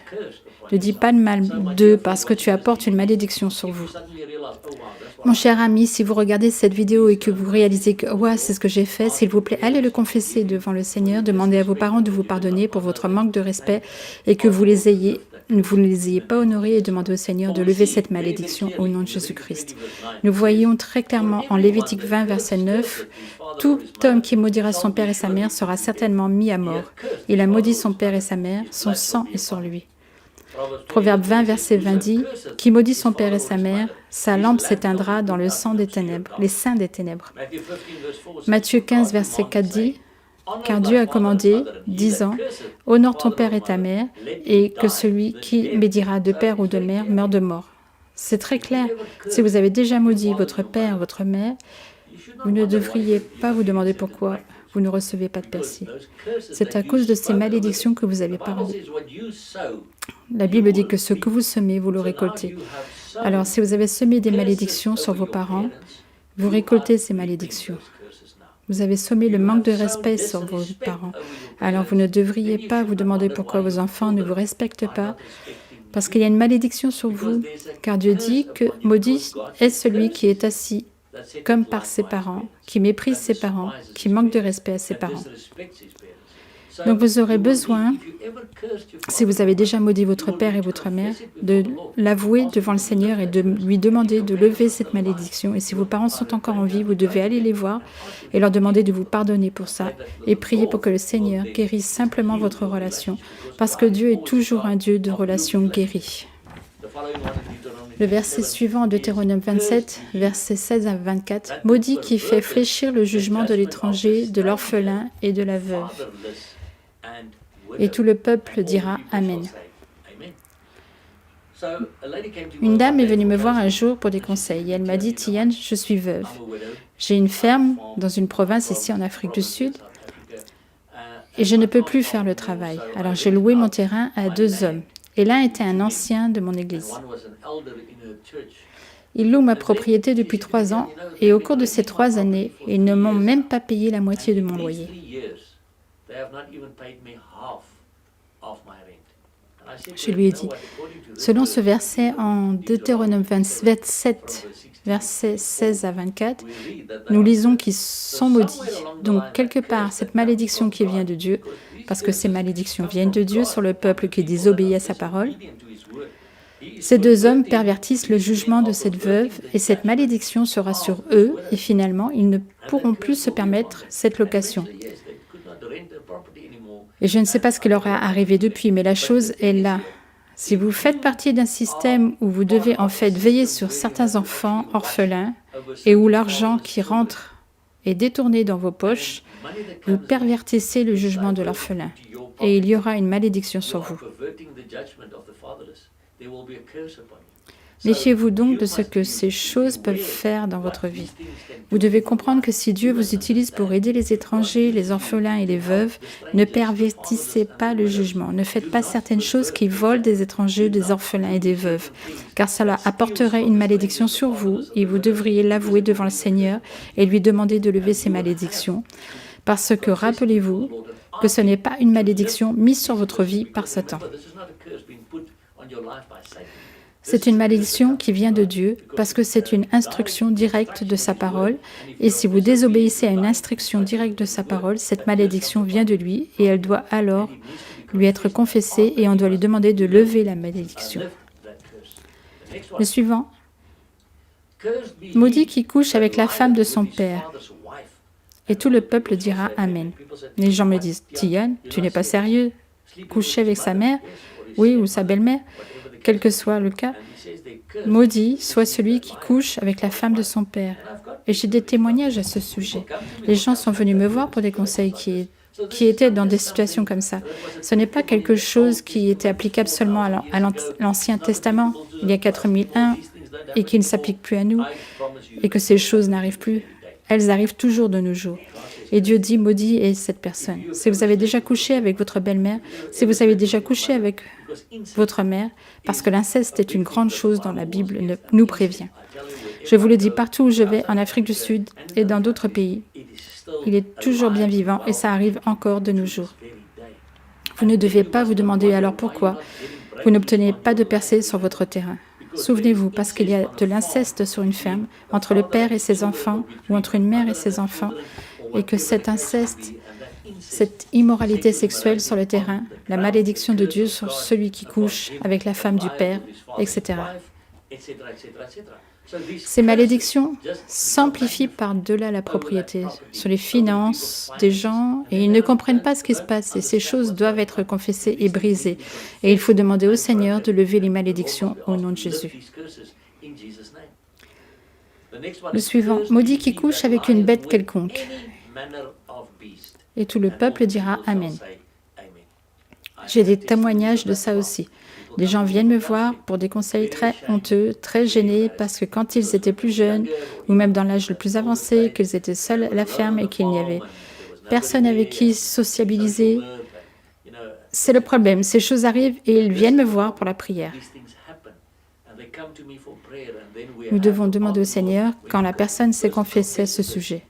Ne dis pas de mal d'eux parce que tu apportes une malédiction sur vous. Mon cher ami, si vous regardez cette vidéo et que vous réalisez que ouais, c'est ce que j'ai fait, s'il vous plaît, allez le confesser devant le Seigneur, demandez à vos parents de vous pardonner pour votre manque de respect et que vous ne les ayez pas honorés et demandez au Seigneur de lever cette malédiction au nom de Jésus-Christ. Nous voyons très clairement en Lévitique 20, verset 9, tout homme qui maudira son père et sa mère sera certainement mis à mort. Il a maudit son père et sa mère, son sang est sur lui. Proverbe 20, verset 20 dit « Qui maudit son père et sa mère, sa lampe s'éteindra dans le sang des ténèbres, les seins des ténèbres. » Matthieu 15, verset 4 dit « Car Dieu a commandé, disant « Honore ton père et ta mère, et que celui qui médira de père ou de mère meure de mort. » C'est très clair. Si vous avez déjà maudit votre père, votre mère, vous ne devriez pas vous demander pourquoi vous ne recevez pas de Percy. C'est à cause de ces malédictions que vous avez parlé. La Bible dit que ce que vous semez, vous le récoltez. Alors, si vous avez semé des malédictions sur vos parents, vous récoltez ces malédictions. Vous avez semé le manque de respect sur vos parents. Alors, vous ne devriez pas vous demander pourquoi vos enfants ne vous respectent pas, parce qu'il y a une malédiction sur vous, car Dieu dit que maudit est celui qui est assis comme par ses parents, qui méprise ses parents, qui manque de respect à ses parents. Donc vous aurez besoin, si vous avez déjà maudit votre père et votre mère, de l'avouer devant le Seigneur et de lui demander de lever cette malédiction. Et si vos parents sont encore en vie, vous devez aller les voir et leur demander de vous pardonner pour ça et prier pour que le Seigneur guérisse simplement votre relation, parce que Dieu est toujours un Dieu de relations guéries. Le verset suivant, Deutéronome 27, versets 16 à 24, « Maudit qui fait fléchir le jugement de l'étranger, de l'orphelin et de la veuve. » Et tout le peuple dira « Amen ». Une dame est venue me voir un jour pour des conseils et elle m'a dit « Tian, je suis veuve. J'ai une ferme dans une province ici en Afrique du Sud et je ne peux plus faire le travail. Alors j'ai loué mon terrain à 2 hommes. Et l'un était un ancien de mon église. Ils louent ma propriété depuis 3 ans et au cours de ces 3 années, ils ne m'ont même pas payé la moitié de mon loyer. Je lui ai dit, selon ce verset en Deutéronome 27, versets 16 à 24, nous lisons qu'ils sont maudits. Donc, quelque part, cette malédiction qui vient de Dieu, parce que ces malédictions viennent de Dieu sur le peuple qui désobéit à sa parole, ces 2 hommes pervertissent le jugement de cette veuve et cette malédiction sera sur eux et finalement, ils ne pourront plus se permettre cette location. Et je ne sais pas ce qui leur est arrivé depuis, mais la chose est là. Si vous faites partie d'un système où vous devez en fait veiller sur certains enfants orphelins et où l'argent qui rentre est détourné dans vos poches, vous pervertissez le jugement de l'orphelin et il y aura une malédiction sur vous. Méfiez-vous donc de ce que ces choses peuvent faire dans votre vie. Vous devez comprendre que si Dieu vous utilise pour aider les étrangers, les orphelins et les veuves, ne pervertissez pas le jugement. Ne faites pas certaines choses qui volent des étrangers, des orphelins et des veuves, car cela apporterait une malédiction sur vous et vous devriez l'avouer devant le Seigneur et lui demander de lever ces malédictions. Parce que rappelez-vous que ce n'est pas une malédiction mise sur votre vie par Satan. C'est une malédiction qui vient de Dieu parce que c'est une instruction directe de sa parole. Et si vous désobéissez à une instruction directe de sa parole, cette malédiction vient de lui et elle doit alors lui être confessée et on doit lui demander de lever la malédiction. Le suivant. Maudit qui couche avec la femme de son père. Et tout le peuple dira Amen. Les gens me disent, Tian, tu n'es pas sérieux? Coucher avec sa mère? Oui, ou sa belle-mère? Quel que soit le cas, maudit soit celui qui couche avec la femme de son père. Et j'ai des témoignages à ce sujet. Les gens sont venus me voir pour des conseils qui étaient dans des situations comme ça. Ce n'est pas quelque chose qui était applicable seulement à l'Ancien Testament, il y a 4001, et qui ne s'applique plus à nous, et que ces choses n'arrivent plus. Elles arrivent toujours de nos jours. Et Dieu dit, maudit est cette personne. Si vous avez déjà couché avec votre belle-mère, si vous avez déjà couché avec votre mère, parce que l'inceste est une grande chose dont la Bible nous prévient. Je vous le dis partout où je vais, en Afrique du Sud et dans d'autres pays, il est toujours bien vivant et ça arrive encore de nos jours. Vous ne devez pas vous demander alors pourquoi vous n'obtenez pas de percée sur votre terrain. Souvenez-vous, parce qu'il y a de l'inceste sur une ferme, entre le père et ses enfants, ou entre une mère et ses enfants, et que cet inceste, cette immoralité sexuelle sur le terrain, la malédiction de Dieu sur celui qui couche avec la femme du père, etc. Ces malédictions s'amplifient par-delà la propriété, sur les finances des gens, et ils ne comprennent pas ce qui se passe, et ces choses doivent être confessées et brisées. Et il faut demander au Seigneur de lever les malédictions au nom de Jésus. Le suivant, maudit qui couche avec une bête quelconque. Et tout le peuple dira Amen. J'ai des témoignages de ça aussi. Des gens viennent me voir pour des conseils très honteux, très gênés, parce que quand ils étaient plus jeunes, ou même dans l'âge le plus avancé, qu'ils étaient seuls à la ferme et qu'il n'y avait personne avec qui sociabiliser, c'est le problème. Ces choses arrivent et ils viennent me voir pour la prière. Nous devons demander au Seigneur quand la personne s'est confessée à ce sujet.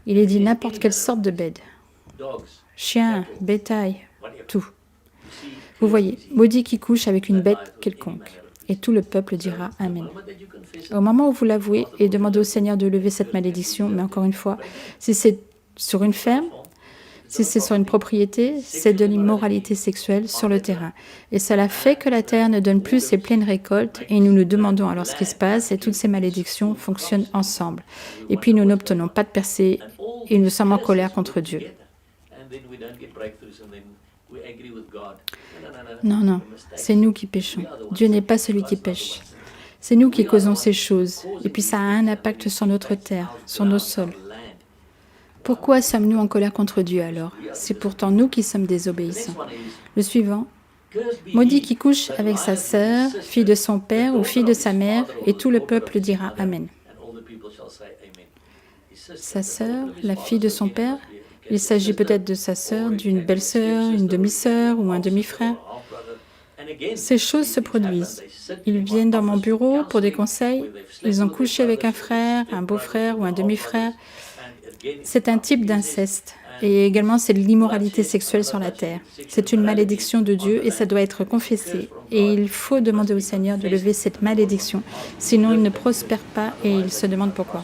Il est dit n'importe quelle sorte de bête. Chiens, bétail, tout. Vous voyez, maudit qui couche avec une bête quelconque. Et tout le peuple dira Amen. Au moment où vous l'avouez et demandez au Seigneur de lever cette malédiction, mais encore une fois, si c'est sur une ferme, si c'est sur une propriété, c'est de l'immoralité sexuelle sur le terrain. Et cela fait que la terre ne donne plus ses pleines récoltes et nous nous demandons alors ce qui se passe et toutes ces malédictions fonctionnent ensemble. Et puis nous n'obtenons pas de percée et nous sommes en colère contre Dieu. Non, non, c'est nous qui péchons. Dieu n'est pas celui qui pêche. C'est nous qui causons ces choses. Et puis ça a un impact sur notre terre, sur nos sols. Pourquoi sommes-nous en colère contre Dieu alors? C'est pourtant nous qui sommes désobéissants. Le suivant. Maudit qui couche avec sa sœur, fille de son père ou fille de sa mère, et tout le peuple dira Amen. Sa sœur, la fille de son père, il s'agit peut-être de sa sœur, d'une belle-sœur, une demi-sœur ou un demi-frère. Ces choses se produisent. Ils viennent dans mon bureau pour des conseils. Ils ont couché avec un frère, un beau-frère ou un demi-frère. C'est un type d'inceste. Et également, c'est de l'immoralité sexuelle sur la terre. C'est une malédiction de Dieu et ça doit être confessé. Et il faut demander au Seigneur de lever cette malédiction. Sinon, il ne prospère pas et il se demande pourquoi.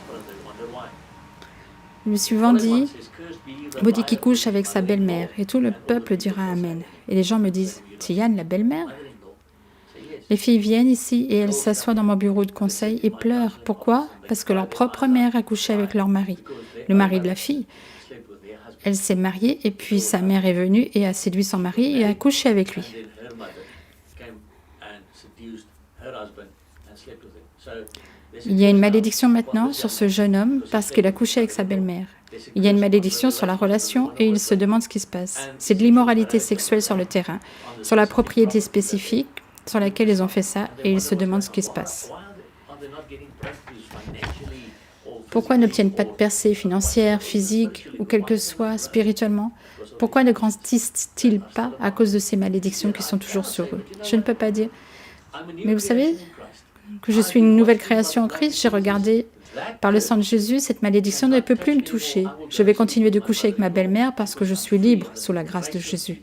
Le suivant dit, maudit qui couche avec sa belle-mère. Et tout le peuple dira Amen. Et les gens me disent, Tiane, la belle-mère? Les filles viennent ici et elles s'assoient dans mon bureau de conseil et pleurent. Pourquoi? Parce que leur propre mère a couché avec leur mari, le mari de la fille. Elle s'est mariée et puis sa mère est venue et a séduit son mari et a couché avec lui. Il y a une malédiction maintenant sur ce jeune homme parce qu'il a couché avec sa belle-mère. Il y a une malédiction sur la relation et il se demande ce qui se passe. C'est de l'immoralité sexuelle sur le terrain, sur la propriété spécifique sur laquelle ils ont fait ça et ils se demandent ce qui se passe. Pourquoi n'obtiennent pas de percée financière, physique ou quelle que soit spirituellement? Pourquoi ne grandissent-ils pas à cause de ces malédictions qui sont toujours sur eux? Je ne peux pas dire. Mais vous savez que je suis une nouvelle création en Christ. J'ai regardé par le sang de Jésus, cette malédiction ne peut plus me toucher. Je vais continuer de coucher avec ma belle-mère parce que je suis libre sous la grâce de Jésus.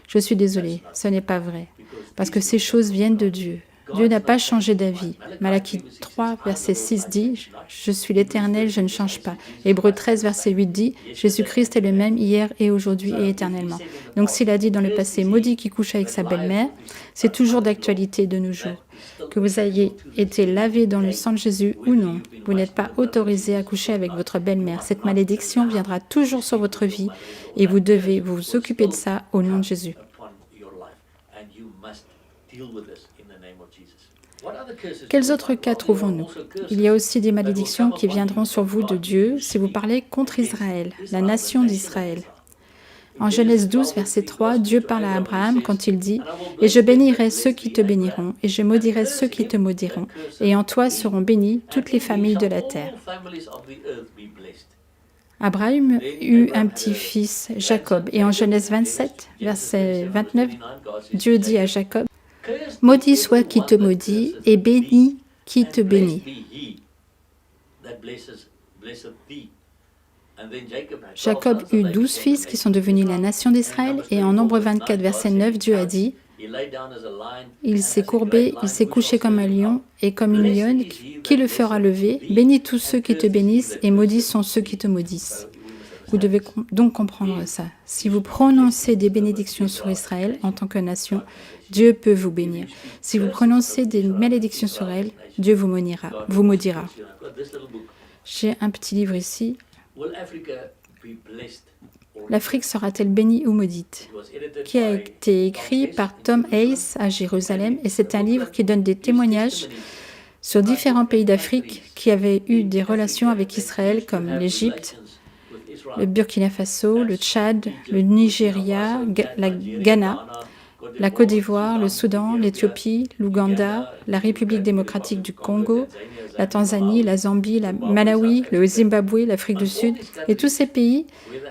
Je suis désolée, ce n'est pas vrai, parce que ces choses viennent de Dieu. Dieu n'a pas changé d'avis. Malachie 3, verset 6 dit « Je suis l'Éternel, je ne change pas ». Hébreux 13, verset 8 dit « Jésus-Christ est le même hier et aujourd'hui et éternellement ». Donc s'il a dit dans le passé « Maudit qui couche avec sa belle-mère », c'est toujours d'actualité de nos jours. Que vous ayez été lavé dans le sang de Jésus ou non, vous n'êtes pas autorisé à coucher avec votre belle-mère. Cette malédiction viendra toujours sur votre vie et vous devez vous occuper de ça au nom de Jésus. Quels autres cas trouvons-nous? Il y a aussi des malédictions qui viendront sur vous de Dieu si vous parlez contre Israël, la nation d'Israël. En Genèse 12, verset 3, Dieu parle à Abraham quand il dit « Et je bénirai ceux qui te béniront, et je maudirai ceux qui te maudiront, et en toi seront bénies toutes les familles de la terre. » Abraham eut un petit-fils, Jacob, et en Genèse 27, verset 29, Dieu dit à Jacob « Maudit soit qui te maudit, et béni qui te bénit. » Jacob eut 12 fils qui sont devenus la nation d'Israël, et en Nombre 24, verset 9, Dieu a dit Il s'est courbé, il s'est couché comme un lion et comme une lionne. Qui le fera lever? Bénis tous ceux qui te bénissent et maudits sont ceux qui te maudissent. Vous devez donc comprendre ça. Si vous prononcez des bénédictions sur Israël en tant que nation, Dieu peut vous bénir. Si vous prononcez des malédictions sur elle, Dieu vous maudira. J'ai un petit livre ici. L'Afrique sera-t-elle bénie ou maudite? Qui a été écrit par Tom Hayes à Jérusalem, et c'est un livre qui donne des témoignages sur différents pays d'Afrique qui avaient eu des relations avec Israël, comme l'Égypte, le Burkina Faso, le Tchad, le Nigeria, la Ghana, la Côte d'Ivoire, le Soudan, l'Éthiopie, l'Ouganda, la République démocratique du Congo, la Tanzanie, la Zambie, la Malawi, le Zimbabwe, l'Afrique du Sud. Et tous ces pays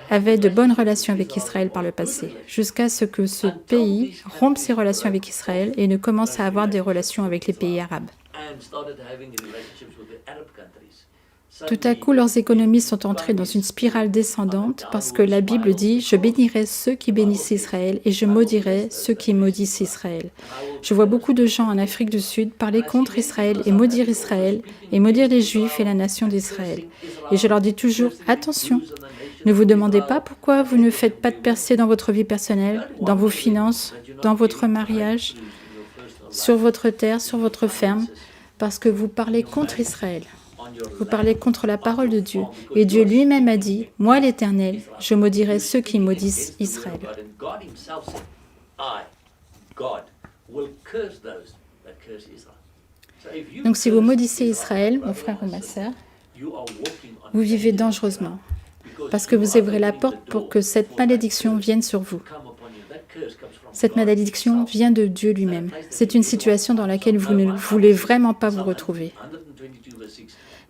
avaient de bonnes relations avec Israël par le passé, jusqu'à ce que ce pays rompe ses relations avec Israël et ne commence à avoir des relations avec les pays arabes. Tout à coup, leurs économies sont entrées dans une spirale descendante parce que la Bible dit « Je bénirai ceux qui bénissent Israël et je maudirai ceux qui maudissent Israël ». Je vois beaucoup de gens en Afrique du Sud parler contre Israël et maudire les Juifs et la nation d'Israël. Et je leur dis toujours « Attention, ne vous demandez pas pourquoi vous ne faites pas de percée dans votre vie personnelle, dans vos finances, dans votre mariage, sur votre terre, sur votre ferme, parce que vous parlez contre Israël. » Vous parlez contre la parole de Dieu. Et Dieu lui-même a dit, « Moi, l'Éternel, je maudirai ceux qui maudissent Israël. » Donc si vous maudissez Israël, mon frère ou ma sœur, vous vivez dangereusement, parce que vous ouvrez la porte pour que cette malédiction vienne sur vous. Cette malédiction vient de Dieu lui-même. C'est une situation dans laquelle vous ne voulez vraiment pas vous retrouver.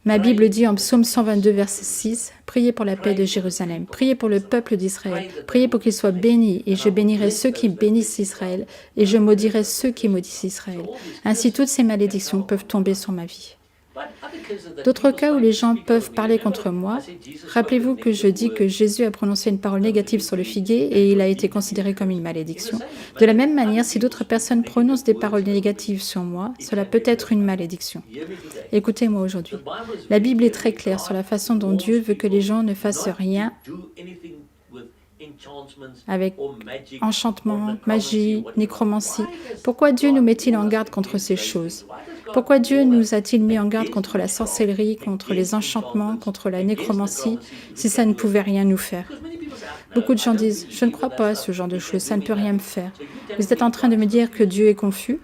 Ma Bible dit en Psaume 122, verset 6, « Priez pour la paix de Jérusalem, priez pour le peuple d'Israël, priez pour qu'il soit béni, et je bénirai ceux qui bénissent Israël, et je maudirai ceux qui maudissent Israël. Ainsi toutes ces malédictions peuvent tomber sur ma vie. » D'autres cas où les gens peuvent parler contre moi, rappelez-vous que je dis que Jésus a prononcé une parole négative sur le figuier et il a été considéré comme une malédiction. De la même manière, si d'autres personnes prononcent des paroles négatives sur moi, cela peut être une malédiction. Écoutez-moi aujourd'hui. La Bible est très claire sur la façon dont Dieu veut que les gens ne fassent rien avec enchantement, magie, nécromancie. Pourquoi Dieu nous met-il en garde contre ces choses? Pourquoi Dieu nous a-t-il mis en garde contre la sorcellerie, contre les enchantements, contre la nécromancie, si ça ne pouvait rien nous faire? Beaucoup de gens disent, je ne crois pas à ce genre de choses, ça ne peut rien me faire. Vous êtes en train de me dire que Dieu est confus?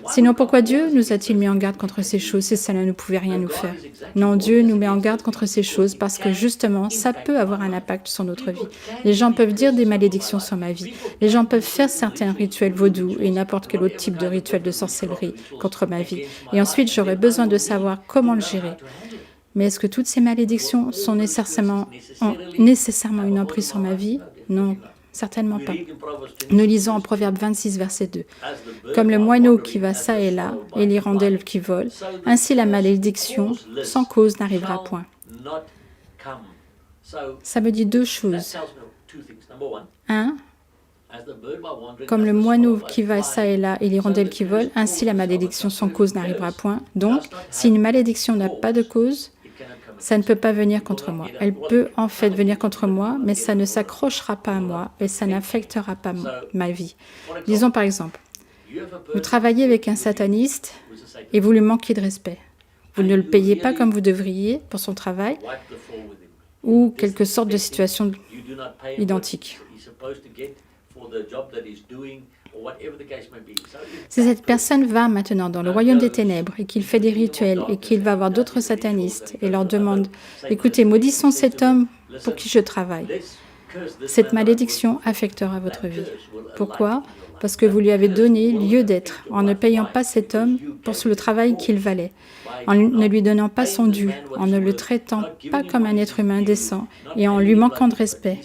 Sinon, pourquoi Dieu nous a-t-il mis en garde contre ces choses si ça ne pouvait rien nous faire? Non, Dieu nous met en garde contre ces choses parce que justement, ça peut avoir un impact sur notre vie. Les gens peuvent dire des malédictions sur ma vie. Les gens peuvent faire certains rituels vaudous et n'importe quel autre type de rituel de sorcellerie contre ma vie. Et ensuite, j'aurais besoin de savoir comment le gérer. Mais est-ce que toutes ces malédictions ont nécessairement une emprise sur ma vie? Non. Certainement pas. Nous lisons en Proverbe 26, verset 2. « Comme le moineau qui va çà et là, et l'hirondelle qui vole, ainsi la malédiction sans cause n'arrivera point. » Ça me dit deux choses. Un, comme le moineau qui va çà et là, et l'hirondelle qui vole, ainsi la malédiction sans cause n'arrivera point. Donc, si une malédiction n'a pas de cause, ça ne peut pas venir contre moi. Elle peut en fait venir contre moi, mais ça ne s'accrochera pas à moi et ça n'affectera pas ma vie. Disons par exemple, vous travaillez avec un sataniste et vous lui manquez de respect. Vous ne le payez pas comme vous devriez pour son travail ou quelque sorte de situation identique. Si cette personne va maintenant dans le royaume des ténèbres et qu'il fait des rituels et qu'il va voir d'autres satanistes et leur demande « Écoutez, maudissons cet homme pour qui je travaille », cette malédiction affectera votre vie. Pourquoi? Parce que vous lui avez donné lieu d'être en ne payant pas cet homme pour le travail qu'il valait, en ne lui donnant pas son dû, en ne le traitant pas comme un être humain décent et en lui manquant de respect.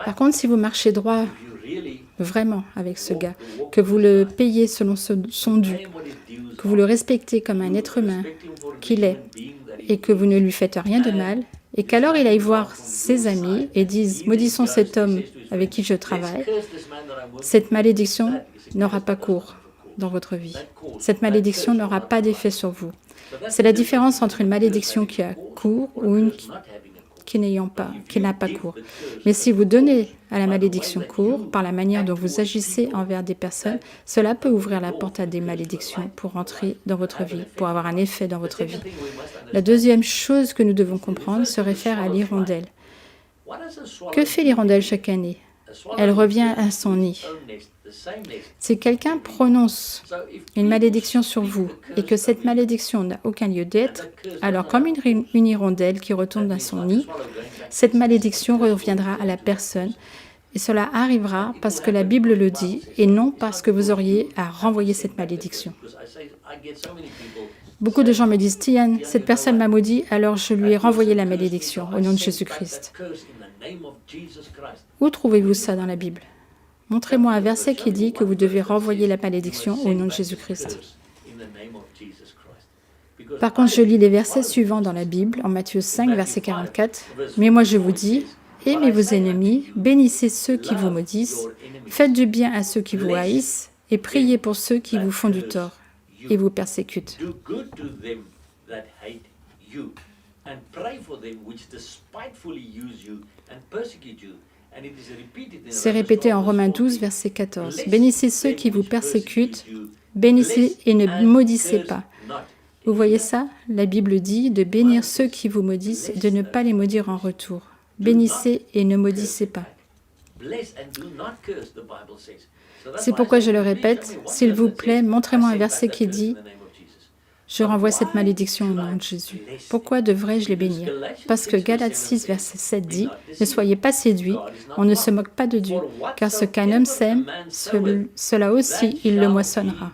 Par contre, si vous marchez droit vraiment avec ce gars, que vous le payez selon son dû, que vous le respectez comme un être humain qu'il est, et que vous ne lui faites rien de mal, et qu'alors il aille voir ses amis et dise « Maudissons cet homme avec qui je travaille, cette malédiction n'aura pas cours dans votre vie. Cette malédiction n'aura pas d'effet sur vous. C'est la différence entre une malédiction qui a cours ou une qui n'a pas cours. Mais si vous donnez à la malédiction cours par la manière dont vous agissez envers des personnes, cela peut ouvrir la porte à des malédictions pour entrer dans votre vie, pour avoir un effet dans votre vie. La deuxième chose que nous devons comprendre se réfère à l'hirondelle. Que fait l'hirondelle chaque année? Elle revient à son nid. Si quelqu'un prononce une malédiction sur vous et que cette malédiction n'a aucun lieu d'être, alors comme une hirondelle qui retourne à son nid, cette malédiction reviendra à la personne et cela arrivera parce que la Bible le dit et non parce que vous auriez à renvoyer cette malédiction. Beaucoup de gens me disent, Tian, cette personne m'a maudit, alors je lui ai renvoyé la malédiction au nom de Jésus-Christ. Où trouvez-vous ça dans la Bible? Montrez-moi un verset qui dit que vous devez renvoyer la malédiction au nom de Jésus-Christ. Par contre, je lis les versets suivants dans la Bible, en Matthieu 5, verset 44. « Mais moi je vous dis, aimez vos ennemis, bénissez ceux qui vous maudissent, faites du bien à ceux qui vous haïssent, et priez pour ceux qui vous font du tort et vous persécutent. » C'est répété en Romains 12, verset 14. « Bénissez ceux qui vous persécutent, bénissez et ne maudissez pas. » Vous voyez ça? La Bible dit de bénir ceux qui vous maudissent, de ne pas les maudire en retour. Bénissez et ne maudissez pas. C'est pourquoi je le répète, s'il vous plaît, montrez-moi un verset qui dit « Je renvoie cette malédiction au nom de Jésus. » Pourquoi devrais-je les bénir? Parce que Galates 6, verset 7 dit « Ne soyez pas séduits, on ne se moque pas de Dieu, car ce qu'un homme sème, cela aussi il le moissonnera. »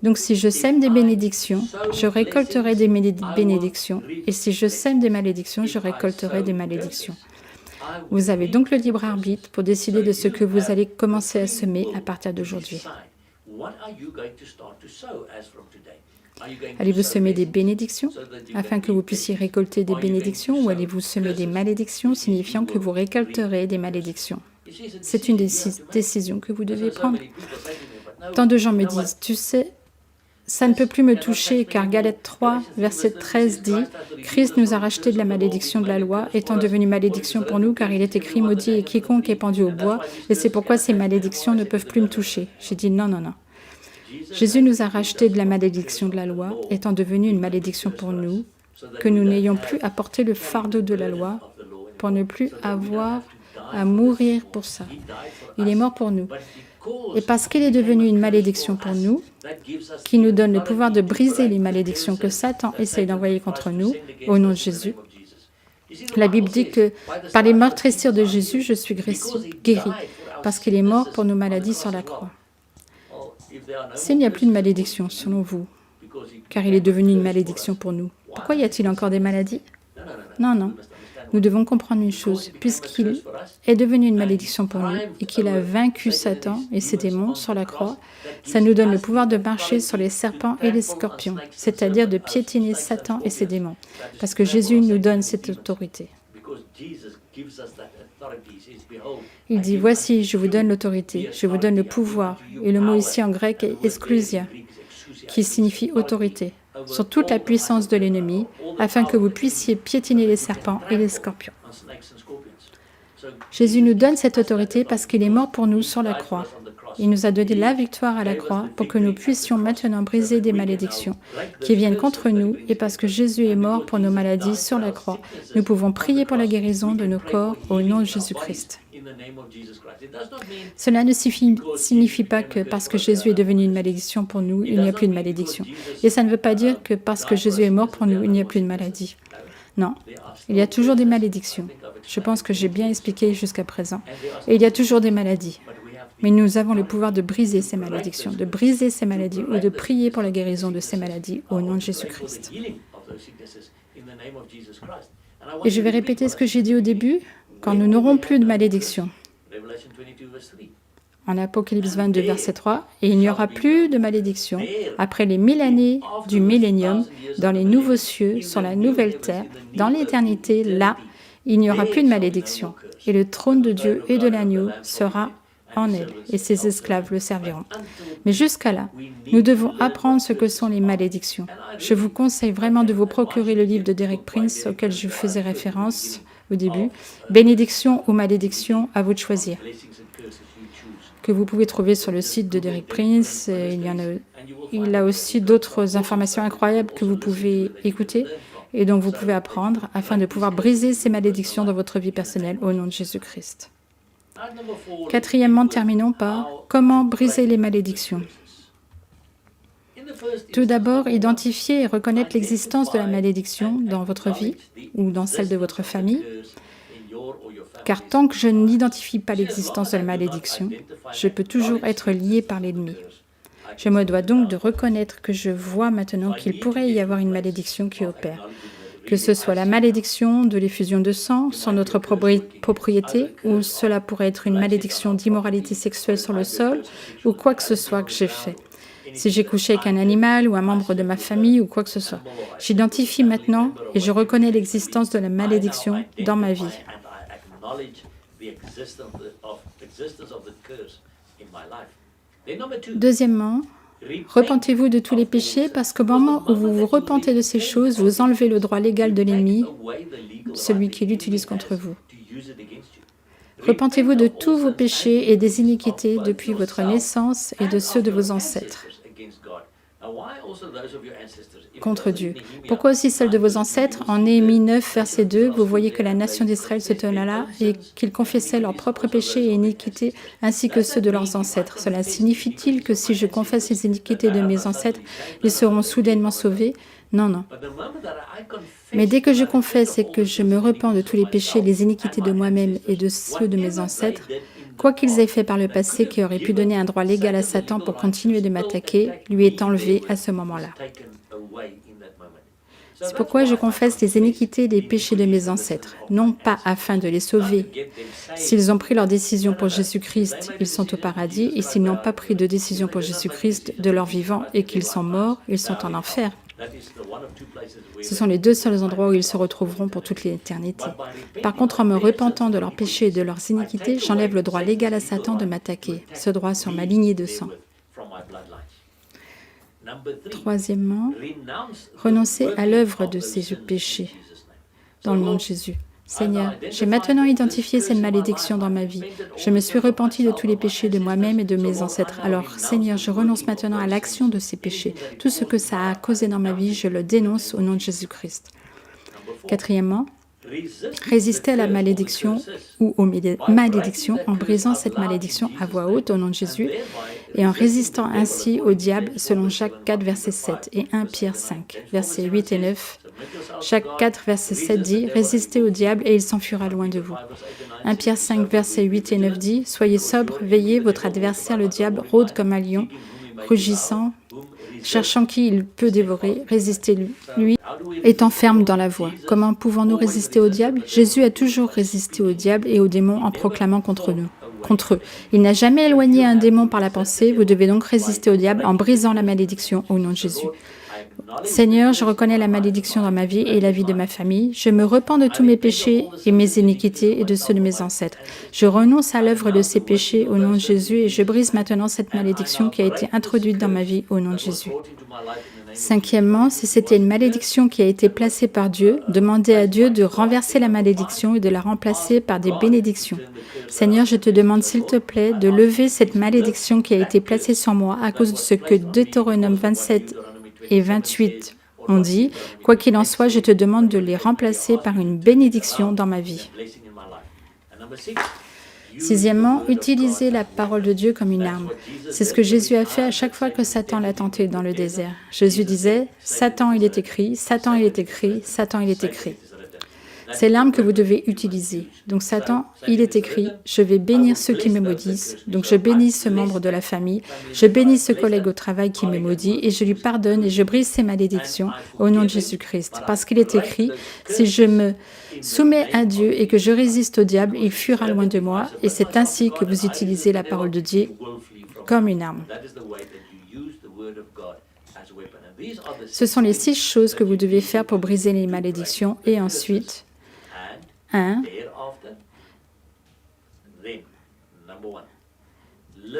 Donc si je sème des bénédictions, je récolterai des bénédictions, et si je sème des malédictions, je récolterai des malédictions. Vous avez donc le libre arbitre pour décider de ce que vous allez commencer à semer à partir d'aujourd'hui. Allez-vous semer des bénédictions afin que vous puissiez récolter des bénédictions ou allez-vous semer des malédictions signifiant que vous récolterez des malédictions? C'est une décision que vous devez prendre. Tant de gens me disent, tu sais, ça ne peut plus me toucher car Galates 3, verset 13 dit « Christ nous a racheté de la malédiction de la loi, étant devenu malédiction pour nous car il est écrit maudit et quiconque est pendu au bois et c'est pourquoi ces malédictions ne peuvent plus me toucher. » J'ai dit non, non, non. Jésus nous a racheté de la malédiction de la loi, étant devenu une malédiction pour nous, que nous n'ayons plus à porter le fardeau de la loi pour ne plus avoir à mourir pour ça. Il est mort pour nous. Et parce qu'il est devenu une malédiction pour nous, qui nous donne le pouvoir de briser les malédictions que Satan essaye d'envoyer contre nous, au nom de Jésus, la Bible dit que par les meurtrissures de Jésus, je suis guéri, parce qu'il est mort pour nos maladies sur la croix. S'il n'y a plus de malédiction, selon vous, car il est devenu une malédiction pour nous, pourquoi y a-t-il encore des maladies? Non, non. Nous devons comprendre une chose, puisqu'il est devenu une malédiction pour nous et qu'il a vaincu Satan et ses démons sur la croix, ça nous donne le pouvoir de marcher sur les serpents et les scorpions, c'est-à-dire de piétiner Satan et ses démons, parce que Jésus nous donne cette autorité. Il dit, voici, je vous donne l'autorité, je vous donne le pouvoir, et le mot ici en grec est exousia, qui signifie autorité, sur toute la puissance de l'ennemi, afin que vous puissiez piétiner les serpents et les scorpions. Jésus nous donne cette autorité parce qu'il est mort pour nous sur la croix. Il nous a donné la victoire à la croix pour que nous puissions maintenant briser des malédictions qui viennent contre nous, et parce que Jésus est mort pour nos maladies sur la croix, nous pouvons prier pour la guérison de nos corps au nom de Jésus-Christ. Cela ne signifie pas que parce que Jésus est devenu une malédiction pour nous, il n'y a plus de malédiction. Et ça ne veut pas dire que parce que Jésus est mort pour nous, il n'y a plus de maladie. Non, il y a toujours des malédictions. Je pense que j'ai bien expliqué jusqu'à présent. Et il y a toujours des maladies. Mais nous avons le pouvoir de briser ces malédictions, de briser ces maladies ou de prier pour la guérison de ces maladies au nom de Jésus-Christ. Et je vais répéter ce que j'ai dit au début, quand nous n'aurons plus de malédiction. En Apocalypse 22, verset 3, « Et il n'y aura plus de malédiction après les 1000 années du millénium, dans les nouveaux cieux, sur la nouvelle terre, dans l'éternité, là, il n'y aura plus de malédiction. Et le trône de Dieu et de l'agneau sera en elle, et ses esclaves le serviront. Mais jusqu'à là, nous devons apprendre ce que sont les malédictions. Je vous conseille vraiment de vous procurer le livre de Derek Prince auquel je faisais référence au début, Bénédiction ou malédiction, à vous de choisir, que vous pouvez trouver sur le site de Derek Prince. Il a aussi d'autres informations incroyables que vous pouvez écouter et dont vous pouvez apprendre afin de pouvoir briser ces malédictions dans votre vie personnelle au nom de Jésus-Christ. Quatrièmement, terminons par comment briser les malédictions. Tout d'abord, identifier et reconnaître l'existence de la malédiction dans votre vie ou dans celle de votre famille. Car tant que je n'identifie pas l'existence de la malédiction, je peux toujours être lié par l'ennemi. Je me dois donc de reconnaître que je vois maintenant qu'il pourrait y avoir une malédiction qui opère. Que ce soit la malédiction de l'effusion de sang sur notre propriété, ou cela pourrait être une malédiction d'immoralité sexuelle sur le sol, ou quoi que ce soit que j'ai fait. Si j'ai couché avec un animal ou un membre de ma famille ou quoi que ce soit. J'identifie maintenant et je reconnais l'existence de la malédiction dans ma vie. Deuxièmement, repentez-vous de tous les péchés parce qu'au moment où vous vous repentez de ces choses, vous enlevez le droit légal de l'ennemi, celui qui l'utilise contre vous. Repentez-vous de tous vos péchés et des iniquités depuis votre naissance et de ceux de vos ancêtres contre Dieu. Pourquoi aussi celle de vos ancêtres? En Néhémie 9, verset 2, vous voyez que la nation d'Israël se tenait là et qu'ils confessaient leurs propres péchés et iniquités ainsi que ceux de leurs ancêtres. Cela signifie-t-il que si je confesse les iniquités de mes ancêtres, ils seront soudainement sauvés? Non, non. Mais dès que je confesse et que je me repens de tous les péchés et les iniquités de moi-même et de ceux de mes ancêtres, quoi qu'ils aient fait par le passé qui aurait pu donner un droit légal à Satan pour continuer de m'attaquer, lui est enlevé à ce moment-là. C'est pourquoi je confesse les iniquités et les péchés de mes ancêtres, non pas afin de les sauver. S'ils ont pris leur décision pour Jésus-Christ, ils sont au paradis, et s'ils n'ont pas pris de décision pour Jésus-Christ de leur vivant et qu'ils sont morts, ils sont en enfer. Ce sont les deux seuls endroits où ils se retrouveront pour toute l'éternité. Par contre, en me repentant de leurs péchés et de leurs iniquités, j'enlève le droit légal à Satan de m'attaquer, ce droit sur ma lignée de sang. Troisièmement, renoncez à l'œuvre de ces péchés dans le nom de Jésus. Seigneur, j'ai maintenant identifié cette malédiction dans ma vie. Je me suis repenti de tous les péchés de moi-même et de mes ancêtres. Alors, Seigneur, je renonce maintenant à l'action de ces péchés. Tout ce que ça a causé dans ma vie, je le dénonce au nom de Jésus-Christ. Quatrièmement, résistez à la malédiction ou aux malédictions en brisant cette malédiction à voix haute au nom de Jésus et en résistant ainsi au diable selon Jacques 4, verset 7 et 1 Pierre 5, versets 8 et 9. Jacques 4, verset 7 dit « Résistez au diable et il s'enfuira loin de vous ». 1 Pierre 5, versets 8 et 9 dit « Soyez sobres, veillez, votre adversaire le diable rôde comme un lion, rugissant, cherchant qui il peut dévorer, résistez-lui, étant ferme dans la voie. » Comment pouvons-nous résister au diable? Jésus a toujours résisté au diable et aux démons en proclamant contre eux. Il n'a jamais éloigné un démon par la pensée, vous devez donc résister au diable en brisant la malédiction au nom de Jésus. Seigneur, je reconnais la malédiction dans ma vie et la vie de ma famille. Je me repens de tous mes péchés et mes iniquités et de ceux de mes ancêtres. Je renonce à l'œuvre de ces péchés au nom de Jésus et je brise maintenant cette malédiction qui a été introduite dans ma vie au nom de Jésus. Cinquièmement, si c'était une malédiction qui a été placée par Dieu, demandez à Dieu de renverser la malédiction et de la remplacer par des bénédictions. Seigneur, je te demande s'il te plaît de lever cette malédiction qui a été placée sur moi à cause de ce que Deutéronome 27 et 28 ont dit. Quoi qu'il en soit, je te demande de les remplacer par une bénédiction dans ma vie. Sixièmement, utilisez la parole de Dieu comme une arme. C'est ce que Jésus a fait à chaque fois que Satan l'a tenté dans le désert. Jésus disait « Satan, il est écrit, Satan, il est écrit, Satan, il est écrit ». C'est l'arme que vous devez utiliser. Donc Satan, il est écrit, je vais bénir ceux qui me maudissent. Donc je bénis ce membre de la famille, je bénis ce collègue au travail qui me maudit et je lui pardonne et je brise ses malédictions au nom de Jésus-Christ. Parce qu'il est écrit, si je me soumets à Dieu et que je résiste au diable, il fuira loin de moi. Et c'est ainsi que vous utilisez la parole de Dieu comme une arme. Ce sont les 6 choses que vous devez faire pour briser les malédictions et ensuite 1.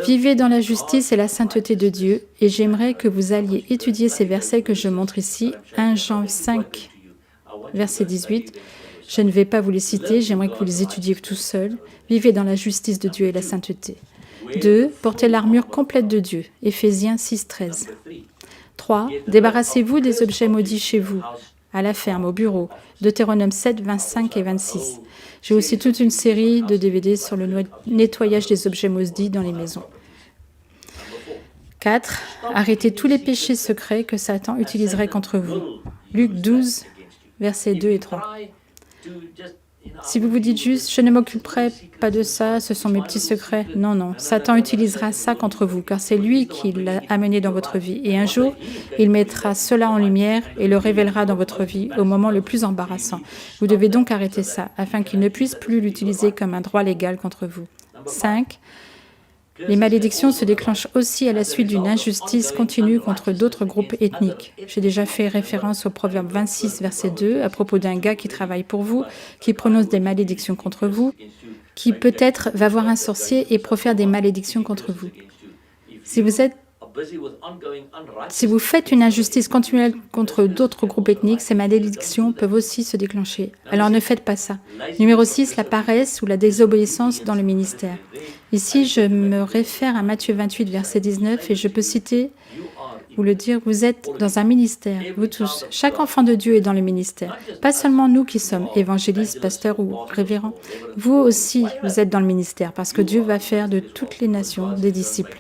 Vivez dans la justice et la sainteté de Dieu, et j'aimerais que vous alliez étudier ces versets que je montre ici, 1 Jean 5, verset 18. Je ne vais pas vous les citer, j'aimerais que vous les étudiez tout seuls. Vivez dans la justice de Dieu et la sainteté. 2. Portez l'armure complète de Dieu, Éphésiens 6, 13. 3. Débarrassez-vous des objets maudits chez vous, à la ferme, au bureau, Deutéronome 7, 25 et 26. J'ai aussi toute une série de DVD sur le nettoyage des objets maudits dans les maisons. 4. Arrêtez tous les péchés secrets que Satan utiliserait contre vous. Luc 12, versets 2 et 3. Si vous vous dites juste, je ne m'occuperai pas de ça, ce sont mes petits secrets. Non, non, Satan utilisera ça contre vous, car c'est lui qui l'a amené dans votre vie. Et un jour, il mettra cela en lumière et le révélera dans votre vie au moment le plus embarrassant. Vous devez donc arrêter ça, afin qu'il ne puisse plus l'utiliser comme un droit légal contre vous. 5. Les malédictions se déclenchent aussi à la suite d'une injustice continue contre d'autres groupes ethniques. J'ai déjà fait référence au Proverbe 26, verset 2, à propos d'un gars qui travaille pour vous, qui prononce des malédictions contre vous, qui peut-être va voir un sorcier et profère des malédictions contre vous. Si vous faites une injustice continuelle contre d'autres groupes ethniques, ces malédictions peuvent aussi se déclencher. Alors ne faites pas ça. Numéro 6, la paresse ou la désobéissance dans le ministère. Ici, je me réfère à Matthieu 28, verset 19, et je peux citer ou le dire, vous êtes dans un ministère, vous tous. Chaque enfant de Dieu est dans le ministère. Pas seulement nous qui sommes évangélistes, pasteurs ou révérends. Vous aussi, vous êtes dans le ministère, parce que Dieu va faire de toutes les nations des disciples.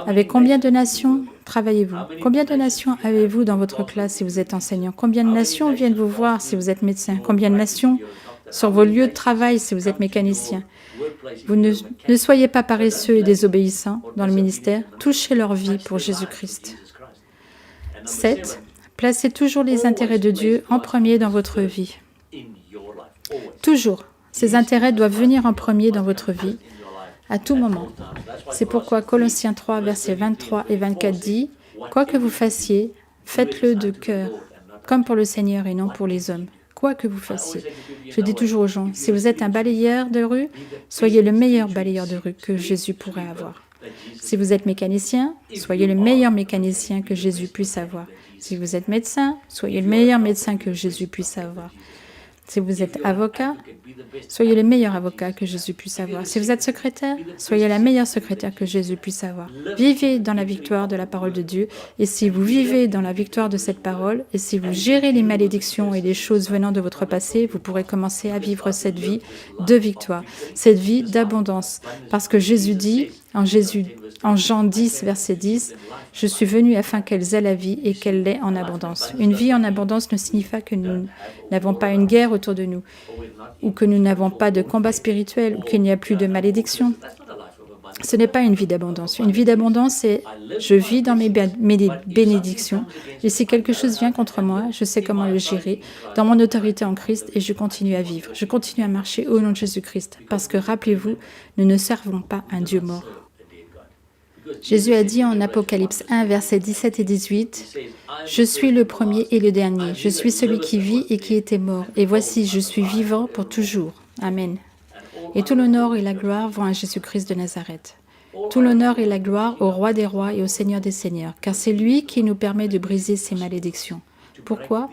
Avec combien de nations travaillez-vous? Combien de nations avez-vous dans votre classe si vous êtes enseignant? Combien de nations viennent vous voir si vous êtes médecin? Combien de nations sur vos lieux de travail si vous êtes mécanicien? Vous ne soyez pas paresseux et désobéissants dans le ministère. Touchez leur vie pour Jésus-Christ. 7. Placez toujours les intérêts de Dieu en premier dans votre vie. Toujours. Ces intérêts doivent venir en premier dans votre vie, à tout moment. C'est pourquoi Colossiens 3, versets 23 et 24 dit « Quoi que vous fassiez, faites-le de cœur, comme pour le Seigneur et non pour les hommes. » Quoi que vous fassiez. Je dis toujours aux gens, si vous êtes un balayeur de rue, soyez le meilleur balayeur de rue que Jésus pourrait avoir. Si vous êtes mécanicien, soyez le meilleur mécanicien que Jésus puisse avoir. Si vous êtes médecin, soyez le meilleur médecin que Jésus puisse avoir. Si vous êtes avocat, soyez le meilleur avocat que Jésus puisse avoir. Si vous êtes secrétaire, soyez la meilleure secrétaire que Jésus puisse avoir. Vivez dans la victoire de la parole de Dieu. Et si vous vivez dans la victoire de cette parole, et si vous gérez les malédictions et les choses venant de votre passé, vous pourrez commencer à vivre cette vie de victoire, cette vie d'abondance. Parce que Jésus dit, en Jean 10, verset 10, « Je suis venu afin qu'elles aient la vie et qu'elle l'ait en abondance. » Une vie en abondance ne signifie pas que nous n'avons pas une guerre autour de nous, ou que nous n'avons pas de combat spirituel, ou qu'il n'y a plus de malédiction. Ce n'est pas une vie d'abondance. Une vie d'abondance, c'est « je vis dans mes bénédictions, et si quelque chose vient contre moi, je sais comment le gérer, dans mon autorité en Christ, et je continue à vivre. Je continue à marcher au nom de Jésus-Christ. » Parce que, rappelez-vous, nous ne servons pas un Dieu mort. Jésus a dit en Apocalypse 1, versets 17 et 18, « Je suis le premier et le dernier. Je suis celui qui vit et qui était mort. Et voici, je suis vivant pour toujours. Amen. » Et tout l'honneur et la gloire vont à Jésus-Christ de Nazareth. Tout l'honneur et la gloire au Roi des rois et au Seigneur des seigneurs, car c'est lui qui nous permet de briser ces malédictions. Pourquoi?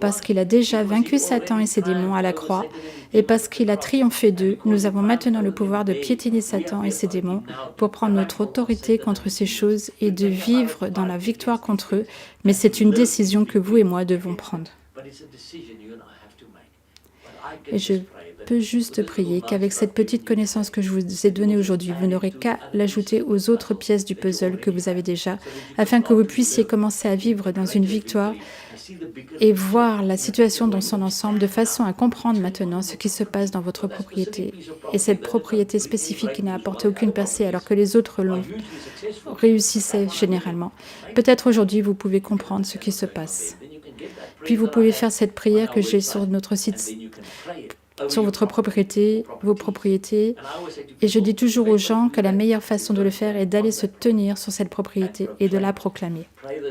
Parce qu'il a déjà vaincu Satan et ses démons à la croix, et parce qu'il a triomphé d'eux, nous avons maintenant le pouvoir de piétiner Satan et ses démons pour prendre notre autorité contre ces choses et de vivre dans la victoire contre eux, mais c'est une décision que vous et moi devons prendre. Et je peux juste prier qu'avec cette petite connaissance que je vous ai donnée aujourd'hui, vous n'aurez qu'à l'ajouter aux autres pièces du puzzle que vous avez déjà, afin que vous puissiez commencer à vivre dans une victoire et voir la situation dans son ensemble de façon à comprendre maintenant ce qui se passe dans votre propriété. Et cette propriété spécifique qui n'a apporté aucune percée alors que les autres réussissaient généralement. Peut-être aujourd'hui vous pouvez comprendre ce qui se passe. Puis vous pouvez faire cette prière que j'ai sur notre site, sur votre propriété, vos propriétés. Et je dis toujours aux gens que la meilleure façon de le faire est d'aller se tenir sur cette propriété et de la proclamer.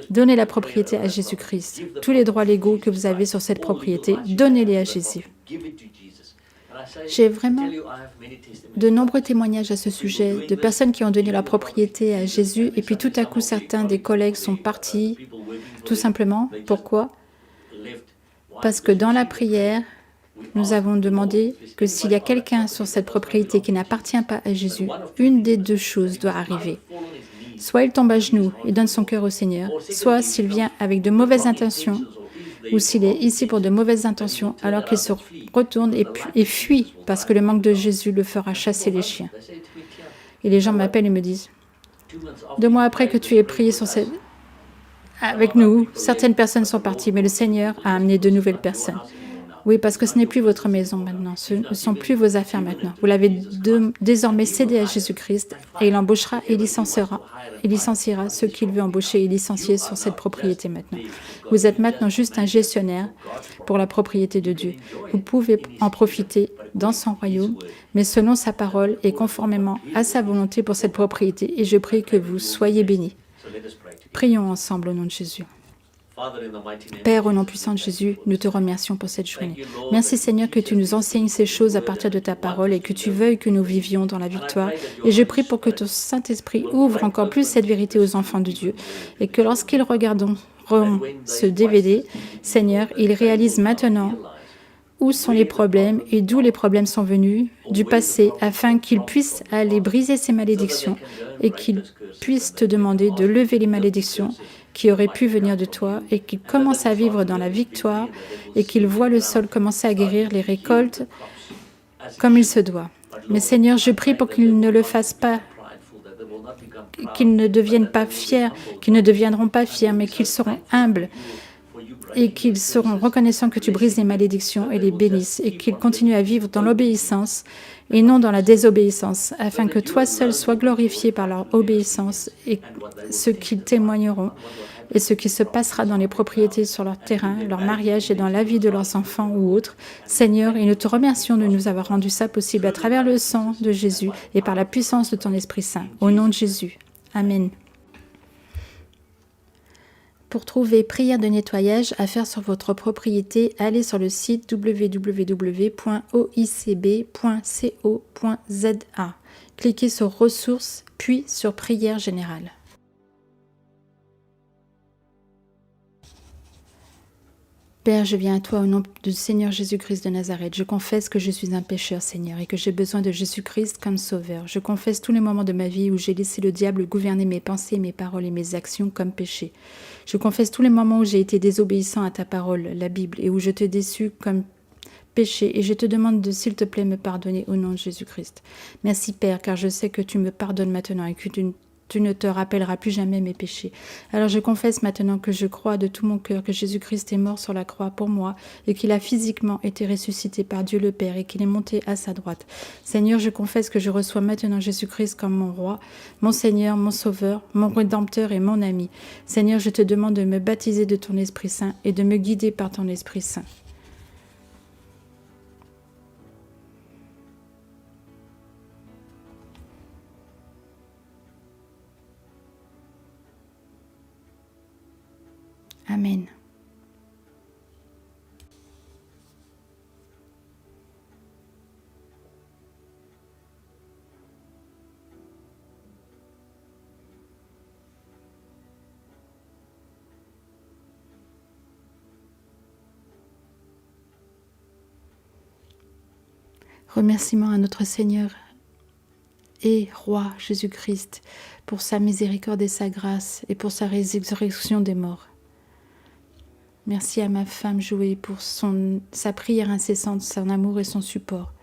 Donnez la propriété à Jésus-Christ. Tous les droits légaux que vous avez sur cette propriété, donnez-les à Jésus. J'ai vraiment de nombreux témoignages à ce sujet, de personnes qui ont donné leur propriété à Jésus, et puis tout à coup, certains des collègues sont partis, tout simplement. Pourquoi? Parce que dans la prière, nous avons demandé que s'il y a quelqu'un sur cette propriété qui n'appartient pas à Jésus, une des deux choses doit arriver. Soit il tombe à genoux et donne son cœur au Seigneur, soit s'il vient avec de mauvaises intentions, ou s'il est ici pour de mauvaises intentions, alors qu'il se retourne et fuit, parce que le manque de Jésus le fera chasser les chiens. Et les gens m'appellent et me disent, 2 mois après que tu aies prié avec nous, certaines personnes sont parties, mais le Seigneur a amené de nouvelles personnes. Oui, parce que ce n'est plus votre maison maintenant, ce ne sont plus vos affaires maintenant. Vous l'avez désormais cédé à Jésus-Christ et il embauchera et licenciera ceux qu'il veut embaucher et licencier sur cette propriété maintenant. Vous êtes maintenant juste un gestionnaire pour la propriété de Dieu. Vous pouvez en profiter dans son royaume, mais selon sa parole et conformément à sa volonté pour cette propriété. Et je prie que vous soyez bénis. Prions ensemble au nom de Jésus. Père, au nom puissant de Jésus, nous te remercions pour cette journée. Merci Seigneur que tu nous enseignes ces choses à partir de ta parole et que tu veuilles que nous vivions dans la victoire. Et je prie pour que ton Saint-Esprit ouvre encore plus cette vérité aux enfants de Dieu et que lorsqu'ils regarderont ce DVD, Seigneur, ils réalisent maintenant où sont les problèmes et d'où les problèmes sont venus du passé afin qu'ils puissent aller briser ces malédictions et qu'ils puissent te demander de lever les malédictions qui auraient pu venir de toi et qu'ils commencent à vivre dans la victoire et qu'ils voient le sol commencer à guérir les récoltes comme il se doit. Mais Seigneur, je prie pour qu'ils ne le fassent pas, qu'ils ne deviennent pas fiers, qu'ils ne deviendront pas fiers, mais qu'ils seront humbles et qu'ils seront reconnaissants que tu brises les malédictions et les bénisses et qu'ils continuent à vivre dans l'obéissance et non dans la désobéissance, afin que toi seul sois glorifié par leur obéissance et ce qu'ils témoigneront et ce qui se passera dans les propriétés sur leur terrain, leur mariage et dans la vie de leurs enfants ou autres. Seigneur, et nous te remercions de nous avoir rendu ça possible à travers le sang de Jésus et par la puissance de ton Esprit Saint. Au nom de Jésus. Amen. Pour trouver prière de nettoyage à faire sur votre propriété, allez sur le site www.oicb.co.za. Cliquez sur ressources, puis sur prière générale. Père, je viens à toi au nom du Seigneur Jésus-Christ de Nazareth. Je confesse que je suis un pécheur, Seigneur, et que j'ai besoin de Jésus-Christ comme sauveur. Je confesse tous les moments de ma vie où j'ai laissé le diable gouverner mes pensées, mes paroles et mes actions comme péché. Je confesse tous les moments où j'ai été désobéissant à ta parole, la Bible, et où je t'ai déçu comme péché, et je te demande de, s'il te plaît, me pardonner au nom de Jésus-Christ. Merci, Père, car je sais que tu me pardonnes maintenant et que tu ne te rappelleras plus jamais mes péchés. Alors je confesse maintenant que je crois de tout mon cœur que Jésus-Christ est mort sur la croix pour moi et qu'il a physiquement été ressuscité par Dieu le Père et qu'il est monté à sa droite. Seigneur, je confesse que je reçois maintenant Jésus-Christ comme mon roi, mon Seigneur, mon Sauveur, mon Rédempteur et mon ami. Seigneur, je te demande de me baptiser de ton Esprit Saint et de me guider par ton Esprit Saint. Amen. Remerciements à notre Seigneur et Roi Jésus-Christ pour sa miséricorde et sa grâce et pour sa résurrection des morts. Merci à ma femme Joé pour sa prière incessante, son amour et son support.